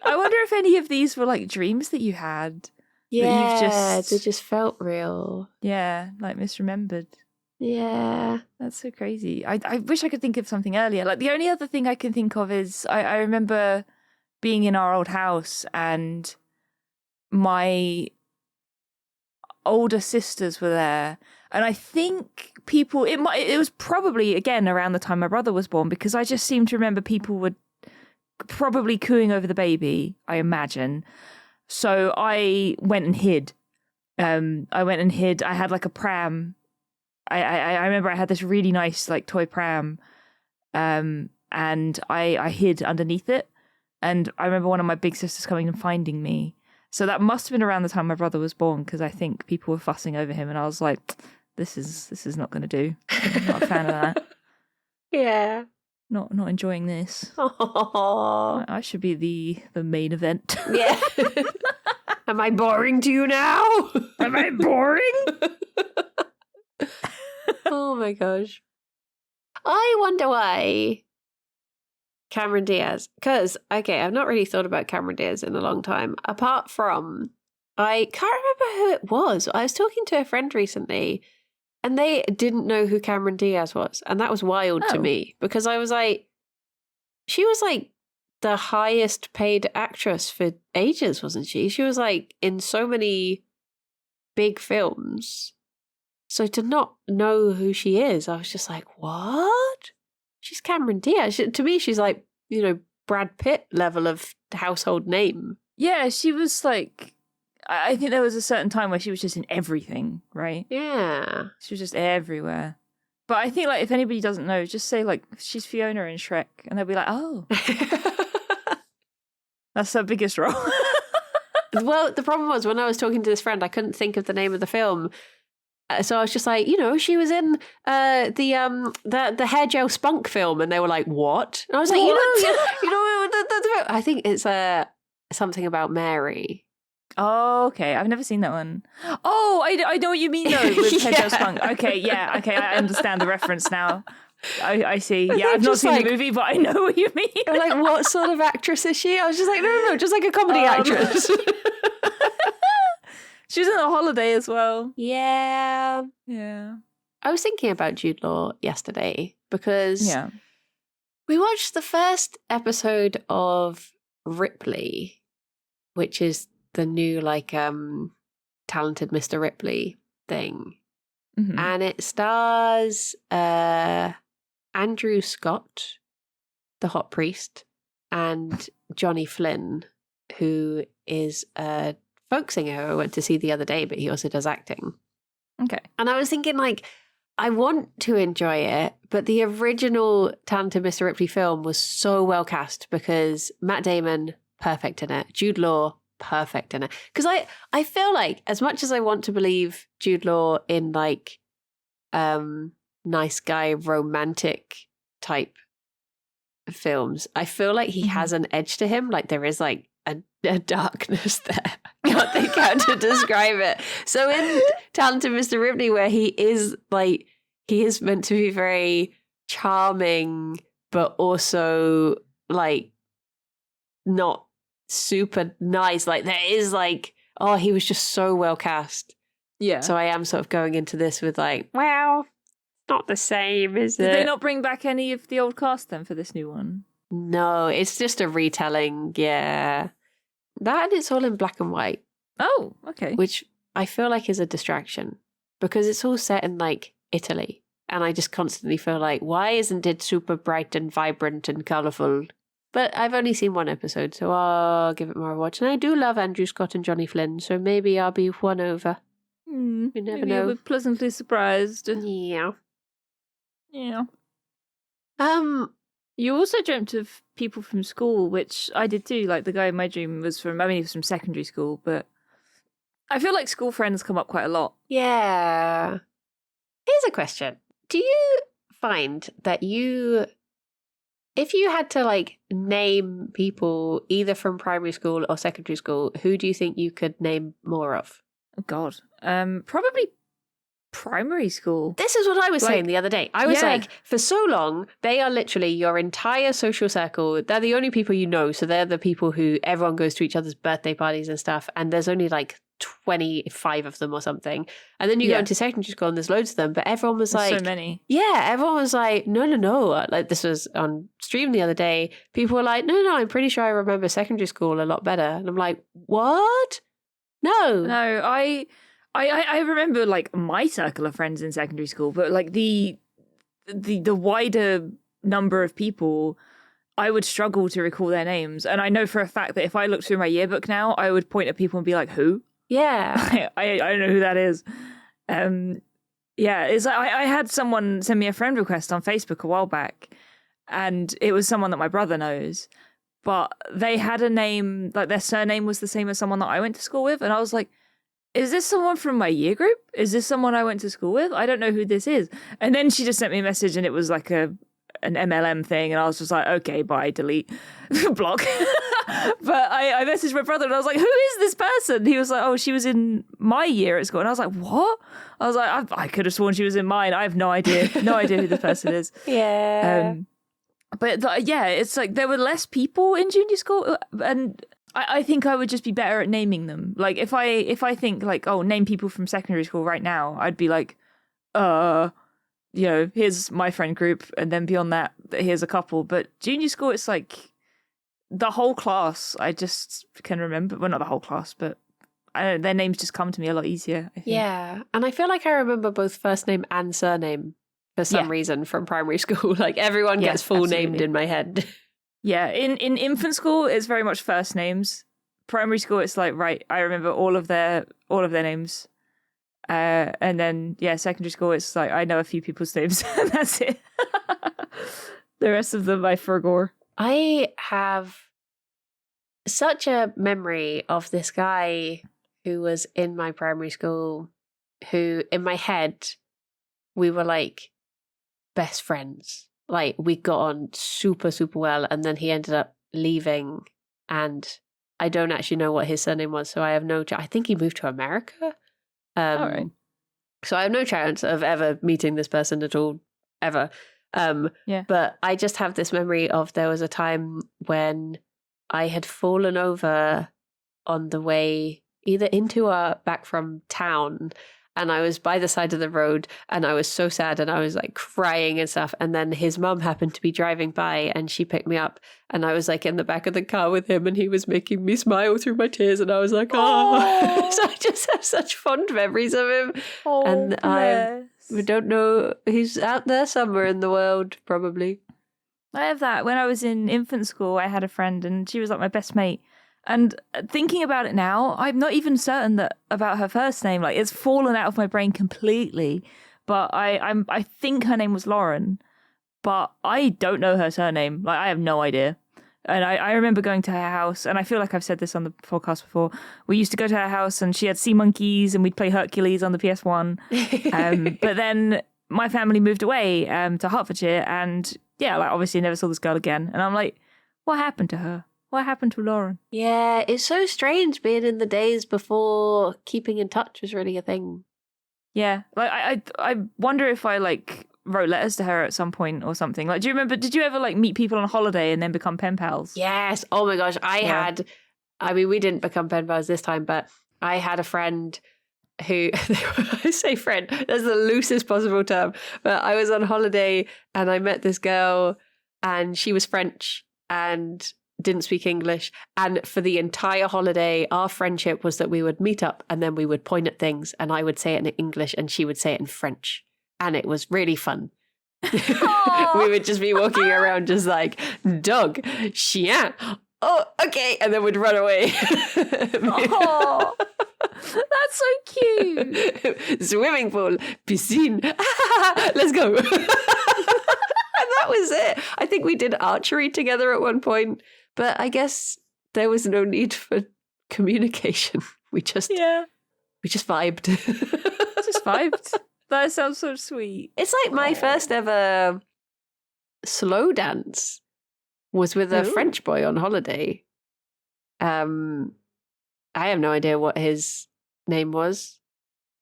I wonder if any of these were like dreams that you had. Yeah, they just felt real. Yeah, like misremembered. Yeah. That's so crazy. I wish I could think of something earlier. Like the only other thing I can think of is I remember being in our old house and my older sisters were there. And I think people, it was probably, again, around the time my brother was born, because I just seem to remember people were probably cooing over the baby, I imagine. So I went and hid. I had like a pram. I remember I had this really nice like toy pram, and I hid underneath it. And I remember one of my big sisters coming and finding me. So that must have been around the time my brother was born, because I think people were fussing over him, and I was like, "This is not going to do. I'm not a fan of that. Yeah, not enjoying this. Aww. I should be the main event." Yeah. Am I boring to you now? Am I boring? Oh my gosh. I wonder why Cameron Diaz, because, okay, I've not really thought about Cameron Diaz in a long time, apart from, I can't remember who it was. I was talking to a friend recently, and they didn't know who Cameron Diaz was, and that was wild to me, because I was like, she was like the highest paid actress for ages, wasn't she? She was like in so many big films. So to not know who she is, I was just like, what? She's Cameron Diaz. To me, she's like, Brad Pitt level of household name. Yeah, she was like, I think there was a certain time where she was just in everything, right? Yeah. She was just everywhere. But I think, like, if anybody doesn't know, just say, like, she's Fiona in Shrek, and they'll be like, oh, that's her biggest role. Well, the problem was when I was talking to this friend, I couldn't think of the name of the film. So I was just like, she was in the hair gel spunk film, and they were like, "What?" And I was like, I think it's something about Mary. Oh, okay. I've never seen that one. Oh, I know what you mean though with Hedgehog Spunk. Okay, I understand the reference now. I see. Yeah, I've not seen the movie, but I know what you mean. Like, what sort of actress is she? I was just like, no, just like a comedy actress. She was in The Holiday as well. Yeah. Yeah. I was thinking about Jude Law yesterday because we watched the first episode of Ripley, which is the new Talented Mr. Ripley thing. Mm-hmm. And it stars Andrew Scott, the hot priest, and Johnny Flynn, who is a folk singer who I went to see the other day, but he also does acting. Okay. And I was thinking, I want to enjoy it, but the original Talented Mr. Ripley film was so well cast because Matt Damon, perfect in it. Jude Law, perfect in it. Because I feel like, as much as I want to believe Jude Law in nice guy romantic type films, I feel like he has an edge to him. Like there is a darkness there. I can't think how to describe it. So in Talented Mr. Ripley, where he is meant to be very charming, but also not super nice. Like there is he was just so well cast. Yeah. So I am sort of going into this with well, not the same, is it? Did they not bring back any of the old cast then for this new one? No, it's just a retelling. Yeah. That and it's all in black and white. Oh, okay. Which I feel like is a distraction because it's all set in Italy. And I just constantly feel why isn't it super bright and vibrant and colourful? But I've only seen one episode, so I'll give it more a watch. And I do love Andrew Scott and Johnny Flynn, so maybe I'll be won over. You never know. You'll be pleasantly surprised. Yeah. Yeah. You also dreamt of people from school, which I did too. Like the guy in my dream was he was from secondary school, but I feel like school friends come up quite a lot. Yeah. Here's a question. Do you find that if you had to name people either from primary school or secondary school, who do you think you could name more of? Oh God. Probably primary school. This is what I was saying the other day. I was for so long, they are literally your entire social circle. They're the only people you know. So they're the people who everyone goes to each other's birthday parties and stuff. And there's only 25 of them or something. And then you go into secondary school and there's loads of them. But everyone was so many. Yeah, everyone was no. This was on stream the other day. People were like, no, I'm pretty sure I remember secondary school a lot better. And I'm like, what? No. No, I remember my circle of friends in secondary school, but the wider number of people, I would struggle to recall their names. And I know for a fact that if I looked through my yearbook now, I would point at people and be like, who? Yeah. I don't know who that is. It's I had someone send me a friend request on Facebook a while back, and it was someone that my brother knows, but they had a name, their surname was the same as someone that I went to school with. And I was like, is this someone from my year group? Is this someone I went to school with? I don't know who this is. And then she just sent me a message and it was an MLM thing. And I was just like, okay, bye, delete, block. But I messaged my brother and I was like, who is this person? He was like, oh, she was in my year at school. And I was like, what? I was like, I could have sworn she was in mine. I have no idea who this person is. Yeah. But it's there were less people in junior school, and I think I would just be better at naming them. If I think name people from secondary school right now, I'd be like, here's my friend group, and then beyond that, here's a couple. But junior school, it's the whole class. I just can remember. Well, not the whole class, but I don't know, their names just come to me a lot easier, I think. Yeah, and I feel like I remember both first name and surname for some reason from primary school. Everyone gets full named in my head. Yeah, in infant school, it's very much first names. Primary school, it's like, right, I remember all of their names. And then, secondary school, it's like, I know a few people's names, and that's it. The rest of them I forgot. I have such a memory of this guy who was in my primary school, who, in my head, we were like best friends. Like, we got on super, super well, and then he ended up leaving, and I don't actually know what his surname was, so I have no I think he moved to America. All right. So I have no chance of ever meeting this person at all, ever. But I just have this memory of there was a time when I had fallen over on the way either into or back from town, and I was by the side of the road, and I was so sad, and I was like crying and stuff. And then his mum happened to be driving by, and she picked me up, and I was like in the back of the car with him, and he was making me smile through my tears, and I was like, oh. So I just have such fond memories of him. Oh, and we don't know, he's out there somewhere in the world, probably. I have that. When I was in infant school, I had a friend, and she was like my best mate. And thinking about it now, I'm not even certain about her first name. Like, it's fallen out of my brain completely. But I think her name was Lauren, but I don't know her surname. Like, I have no idea. And I remember going to her house, and I feel like I've said this on the podcast before. We used to go to her house, and she had sea monkeys, and we'd play Hercules on the PS1. But then my family moved away to Hertfordshire, and obviously never saw this girl again. And I'm like, what happened to her? What happened to Lauren? Yeah, it's so strange being in the days before keeping in touch was really a thing. Yeah, like I wonder if I like wrote letters to her at some point or something. Like, do you remember? Did you ever like meet people on holiday and then become pen pals? Yes. Oh my gosh, I mean, we didn't become pen pals this time, but I had a friend who, I say friend, that's the loosest possible term. But I was on holiday and I met this girl, and she was French and didn't speak English, and for the entire holiday our friendship was that we would meet up and then we would point at things, and I would say it in English and she would say it in French, and it was really fun. We would just be walking around just like, dog, chien, oh okay, and then we'd run away. Oh, that's so cute. Swimming pool, piscine, let's go. And that was it. I think we did archery together at one point, but I guess there was no need for communication. We just vibed. Just vibed. That sounds so sweet. It's like my first ever slow dance was with a French boy on holiday. I have no idea what his name was.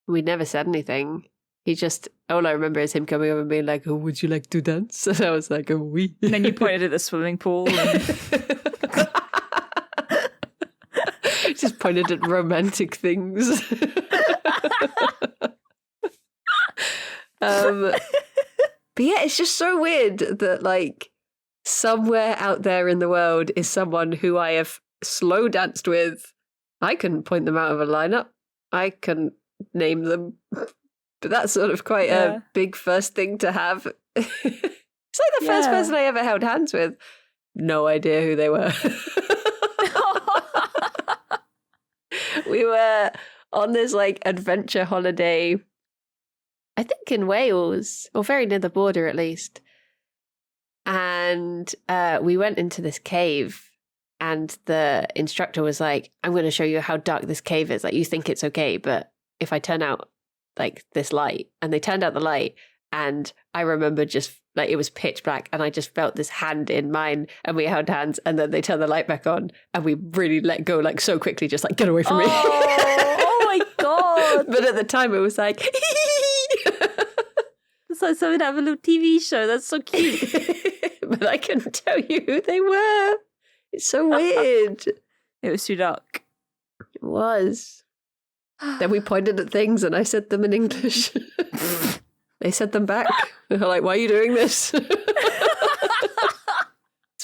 We never said anything. He just, all I remember is him coming over and being like, oh, would you like to dance? And I was like, oh, oui. And then you pointed at the swimming pool. Just pointed at romantic things. But yeah, it's just so weird that like somewhere out there in the world is someone who I have slow danced with. I couldn't point them out of a lineup. I couldn't name them. But that's sort of quite a big first thing to have. It's like the first person I ever held hands with. No idea who they were. We were on this like adventure holiday, I think in Wales, or very near the border at least. And we went into this cave, and the instructor was like, I'm going to show you how dark this cave is. Like, you think it's okay, but if I turn out like this light, and they turned out the light, and I remember just like it was pitch black, and I just felt this hand in mine, and we held hands, and then they turned the light back on, and we really let go like so quickly, just like, get away from me. Oh my god. But at the time it was like it's like something out of a little TV show. That's so cute. But I couldn't tell you who they were. It's so weird. It was too dark. It was. Then we pointed at things and I said them in English. They said them back. They were like, why are you doing this? It's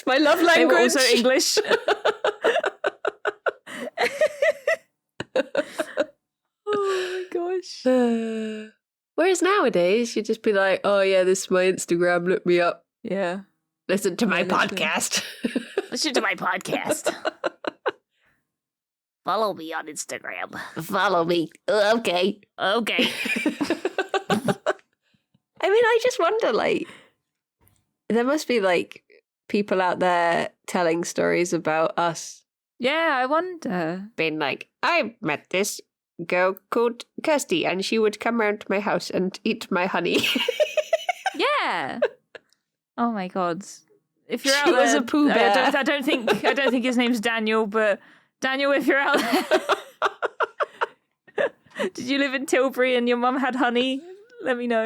my love language. They were also English. Oh my gosh. Whereas nowadays, you'd just be like, oh yeah, this is my Instagram, look me up. Yeah. Listen to my Yeah, listen. podcast. Listen to my podcast. Follow me on Instagram. Follow me. Okay. Okay. I mean, I just wonder, like, there must be, like, people out there telling stories about us Yeah, I wonder. being like, I met this girl called Kirsty, and she would come round to my house and eat my honey. Yeah. Oh my god. If you're out She there, was a Pooh Bear. I don't think his name's Daniel, but Daniel, if you're out there, did you live in Tilbury and your mum had honey? Let me know.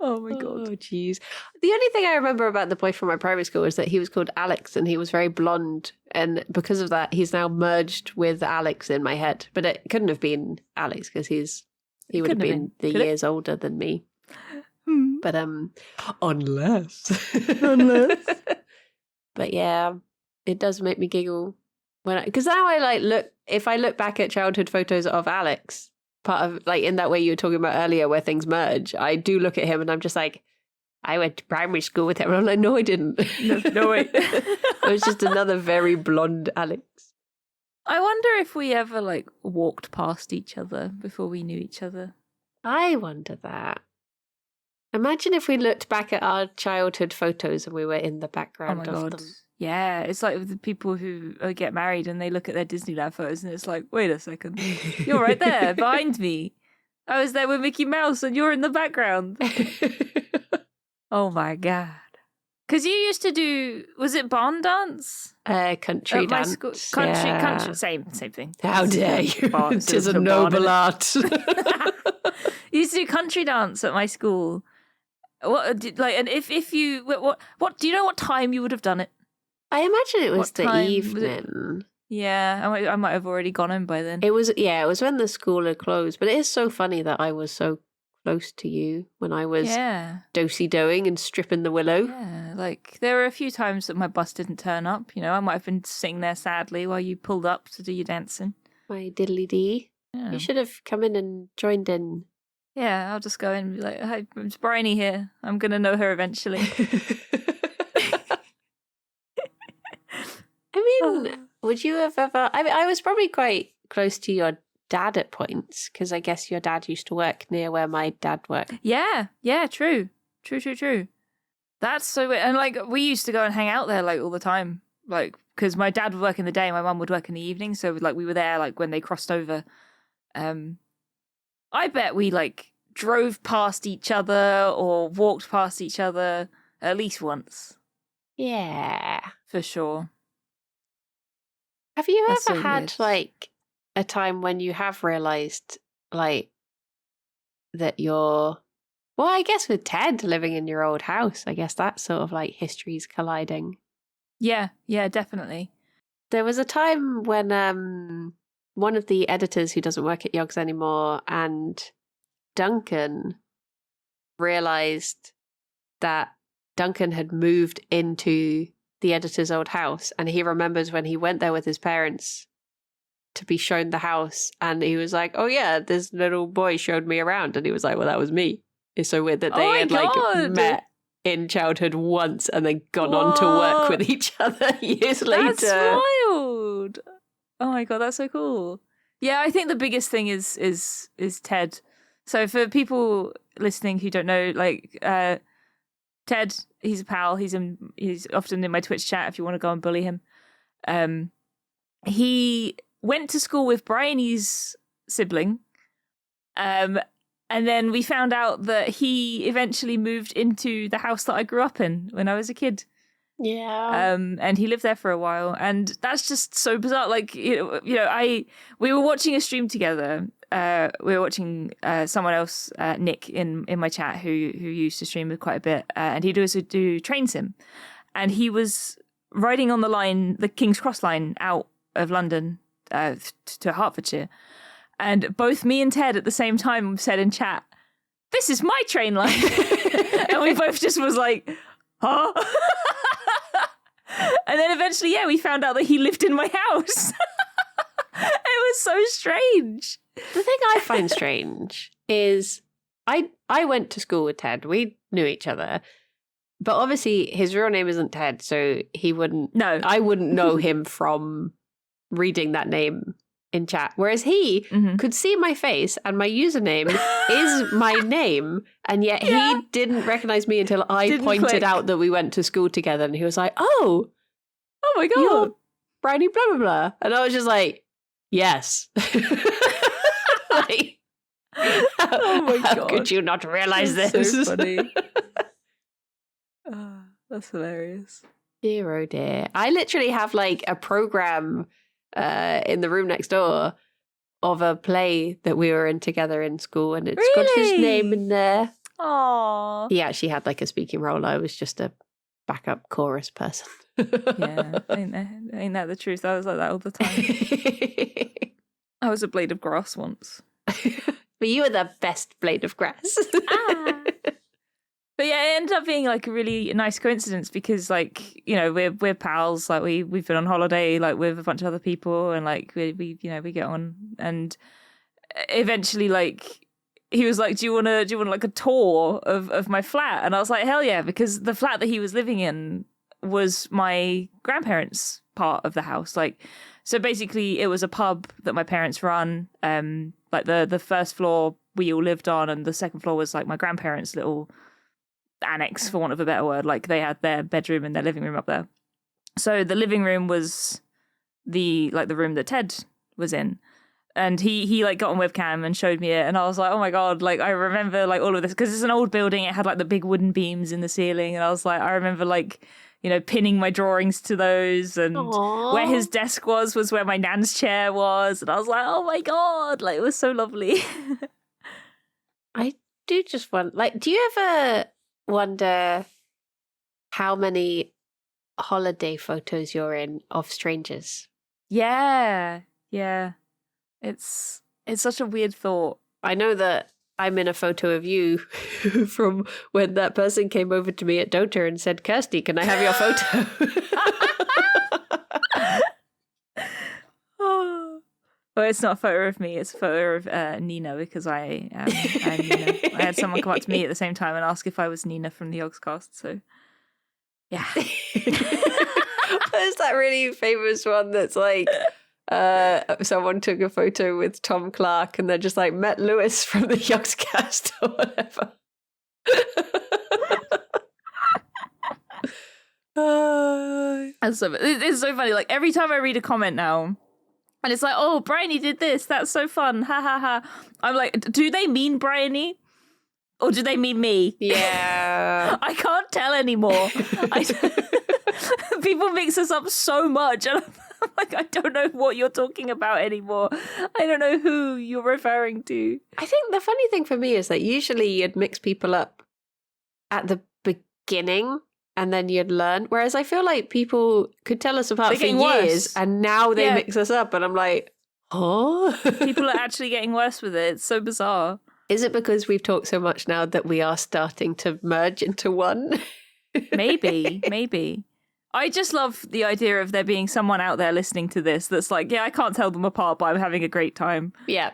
Oh my god. Oh, jeez. The only thing I remember about the boy from my primary school is that he was called Alex and he was very blonde. And because of that, he's now merged with Alex in my head. But it couldn't have been Alex because he would have been the years older than me. But unless. But yeah, it does make me giggle because now I if I look back at childhood photos of Alex, part of like in that way you were talking about earlier where things merge, I do look at him and I'm just like, I went to primary school with him, and I'm like, no, I didn't. No way. It was just another very blonde Alex. I wonder if we ever like walked past each other before we knew each other. I wonder that. Imagine if we looked back at our childhood photos and we were in the background of them. Yeah, it's like with the people who get married and they look at their Disneyland photos and it's like, wait a second, you're right there behind me. I was there with Mickey Mouse and you're in the background. Oh my god. Because you used to do, was it barn dance? Country At my dance. school, country, same thing. How dare you? Barn, It is a barn, noble art. You used to do country dance at my school. What and if you what do you know what time you would have done it? I imagine it was What the time was it? evening. Yeah, I might have already gone home by then. It was when the school had closed. But it is so funny that I was so close to you when I was do-si-doing and stripping the willow. Yeah, like there were a few times that my bus didn't turn up. You know, I might have been sitting there sadly while you pulled up to do your dancing. My diddly-dee. Yeah. You should have come in and joined in. Yeah, I'll just go in and be like, "Hi, it's Bryony here. I'm gonna know her eventually." I mean, would you have ever... I mean, I was probably quite close to your dad at points because I guess your dad used to work near where my dad worked. Yeah, true. That's so weird. And like we used to go and hang out there like all the time, like because my dad would work in the day, my mum would work in the evening, so like we were there like when they crossed over. I bet we like drove past each other or walked past each other at least once. Yeah. For sure. Have you That's ever so had weird. like a time when you have realised like that you're... Well, I guess with Ted living in your old house, I guess that's sort of like history's colliding. Yeah, definitely. There was a time when one of the editors who doesn't work at Yogs anymore and Duncan realised that Duncan had moved into the editor's old house, and he remembers when he went there with his parents to be shown the house, and he was like, oh yeah, this little boy showed me around, and he was like, well, that was me. It's so weird that they had like met in childhood once and then gone on to work with each other years later. That's wild. Oh my god, that's so cool. Yeah, I think the biggest thing is Ted. So for people listening who don't know, like Ted, he's a pal. He's often in my Twitch chat if you want to go and bully him. He went to school with Bryony's sibling. And then we found out that he eventually moved into the house that I grew up in when I was a kid. Yeah. And he lived there for a while, and that's just so bizarre. Like, we were watching a stream together. We were watching someone else, Nick, in my chat, who used to stream quite a bit, and he'd also do train sim, and he was riding on the line, the King's Cross line, out of London to Hertfordshire. And both me and Ted at the same time said in chat, "This is my train line." And we both just was like, huh? And then eventually, we found out that he lived in my house. It was so strange. The thing I find strange is I went to school with Ted. We knew each other. But obviously his real name isn't Ted, so he wouldn't. No. I wouldn't know him from reading that name in chat. Whereas he could see my face and my username is my name, and yet he didn't recognize me until I pointed out that we went to school together, and he was like, "Oh my god, you're Bryony blah blah blah," and I was just like, "Yes." Like, oh my god! How could you not realize That's this? So funny. That's hilarious. Dear oh dear. I literally have like a program in the room next door of a play that we were in together in school, and it's got his name in there. Aww. He actually had like a speaking role. I was just a backup chorus person. Yeah, ain't that the truth? I was like that all the time. I was a blade of grass once. But you were the best blade of grass. But yeah, it ended up being like a really nice coincidence because, like, you know, we're pals. Like we've been on holiday like with a bunch of other people, and like we get on. And eventually, like, he was like, "Do you want like a tour of my flat?" And I was like, "Hell yeah!" Because the flat that he was living in was my grandparents' part of the house. Like, so basically, it was a pub that my parents run. Like the first floor we all lived on, and the second floor was like my grandparents' little annex, for want of a better word. Like, they had their bedroom and their living room up there. So the living room was the room that Ted was in, and he like got on webcam and showed me it, and I was like, oh my god, like I remember like all of this because it's an old building. It had like the big wooden beams in the ceiling, and I was like, I remember like, you know, pinning my drawings to those, and Aww. where his desk was where my nan's chair was, and I was like, oh my god, like it was so lovely. I do just want, like, do you ever wonder how many holiday photos you're in of strangers? Yeah. It's such a weird thought. I know that I'm in a photo of you from when that person came over to me at Dota and said, "Kirsty, can I have your photo?" Well, it's not a photo of me. It's a photo of Nina, because I'm Nina. I had someone come up to me at the same time and ask if I was Nina from the Yogscast. So, yeah. There's that really famous one that's like, someone took a photo with Tom Clark and they're just like, "Met Lewis from the Yogscast," or whatever. It's so funny. Like, every time I read a comment now, and it's like, "Oh, Bryony did this. That's so fun. Ha ha ha." I'm like, do they mean Bryony? Or do they mean me? Yeah. I can't tell anymore. People mix us up so much. And I'm like, I don't know what you're talking about anymore. I don't know who you're referring to. I think the funny thing for me is that usually you'd mix people up at the beginning and then you'd learn. Whereas I feel like people could tell us apart for years worse. and now they mix us up. And I'm like, oh. People are actually getting worse with it. It's so bizarre. Is it because we've talked so much now that we are starting to merge into one? Maybe. I just love the idea of there being someone out there listening to this that's like, yeah, I can't tell them apart, but I'm having a great time. Yeah.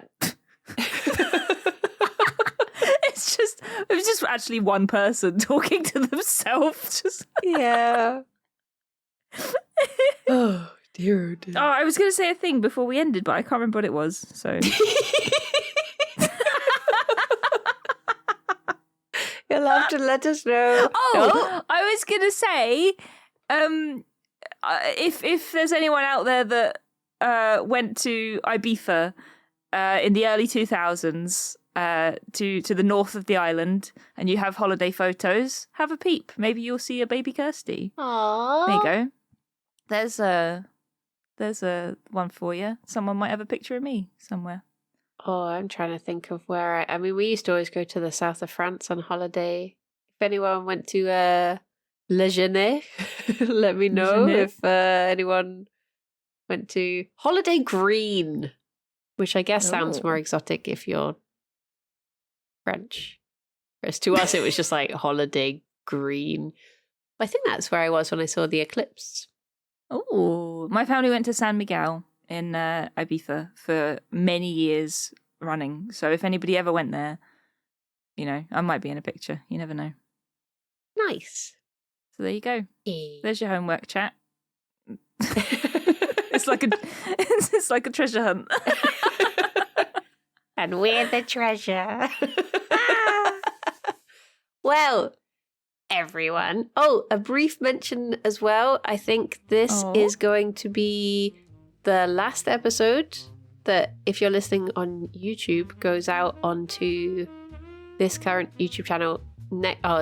It was just actually one person talking to themselves. Just yeah. Oh, dear. Oh, I was going to say a thing before we ended, but I can't remember what it was. So you'll have to let us know. Oh, I was going to say, if there's anyone out there that went to Ibiza in the early 2000s, to the north of the island, and you have holiday photos, have a peep. Maybe you'll see a baby Kirsty. Aww. There you go. There's a one for you. Someone might have a picture of me somewhere. Oh, I'm trying to think of where I mean, we used to always go to the south of France on holiday. If anyone went to Le Genet, let me know. If anyone went to Holiday Green, which I guess sounds more exotic if you're French. Whereas to us, it was just like Holiday Green. I think that's where I was when I saw the eclipse. Oh, my family went to San Miguel in Ibiza for many years running. So if anybody ever went there, you know, I might be in a picture. You never know. Nice. So there you go. There's your homework, chat. It's like a treasure hunt. And we're the treasure. Well, everyone. Oh, a brief mention as well. I think this is going to be the last episode that, if you're listening on YouTube, goes out onto this current YouTube channel.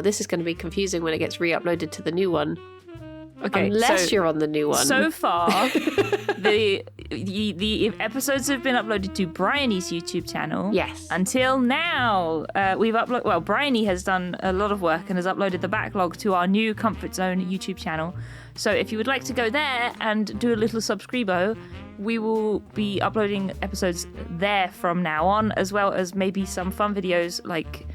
This is going to be confusing when it gets re-uploaded to the new one. Okay, unless you're on the new one. So far, the episodes have been uploaded to Bryony's YouTube channel. Yes. Until now, we've uploaded. Well, Bryony has done a lot of work and has uploaded the backlog to our new Comfort Zone YouTube channel. So if you would like to go there and do a little subscribo, we will be uploading episodes there from now on, as well as maybe some fun videos like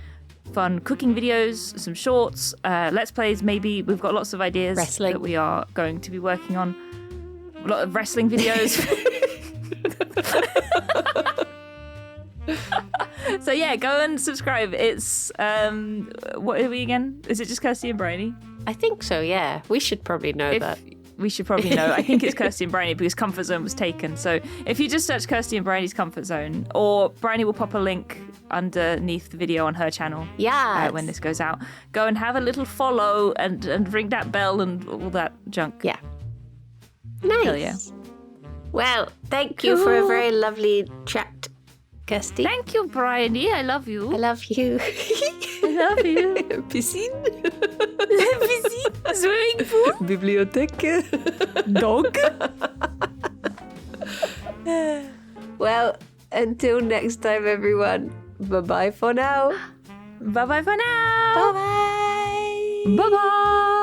fun cooking videos, some shorts, let's plays maybe. We've got lots of ideas that we are going to be working on. A lot of wrestling videos. So yeah, go and subscribe. It's what are we again? Is it just Kirsty and Bryony? I think so, yeah. We should probably know that. We should probably know. I think it's Kirsty and Bryony because Comfort Zone was taken. So if you just search Kirsty and Bryony's Comfort Zone, or Bryony will pop a link underneath the video on her channel. Yeah. When this goes out, go and have a little follow and ring that bell and all that junk. Yeah. Nice. Hell yeah. Well, thank you for a very lovely chat, Kirsty. Thank you, Bryony. I love you. I love you. I love you. Piscine. Piscine. Swimming pool. Bibliothèque. Dog. Well, until next time, everyone. Bye-bye for now. Bye-bye for now. Bye-bye. Bye-bye.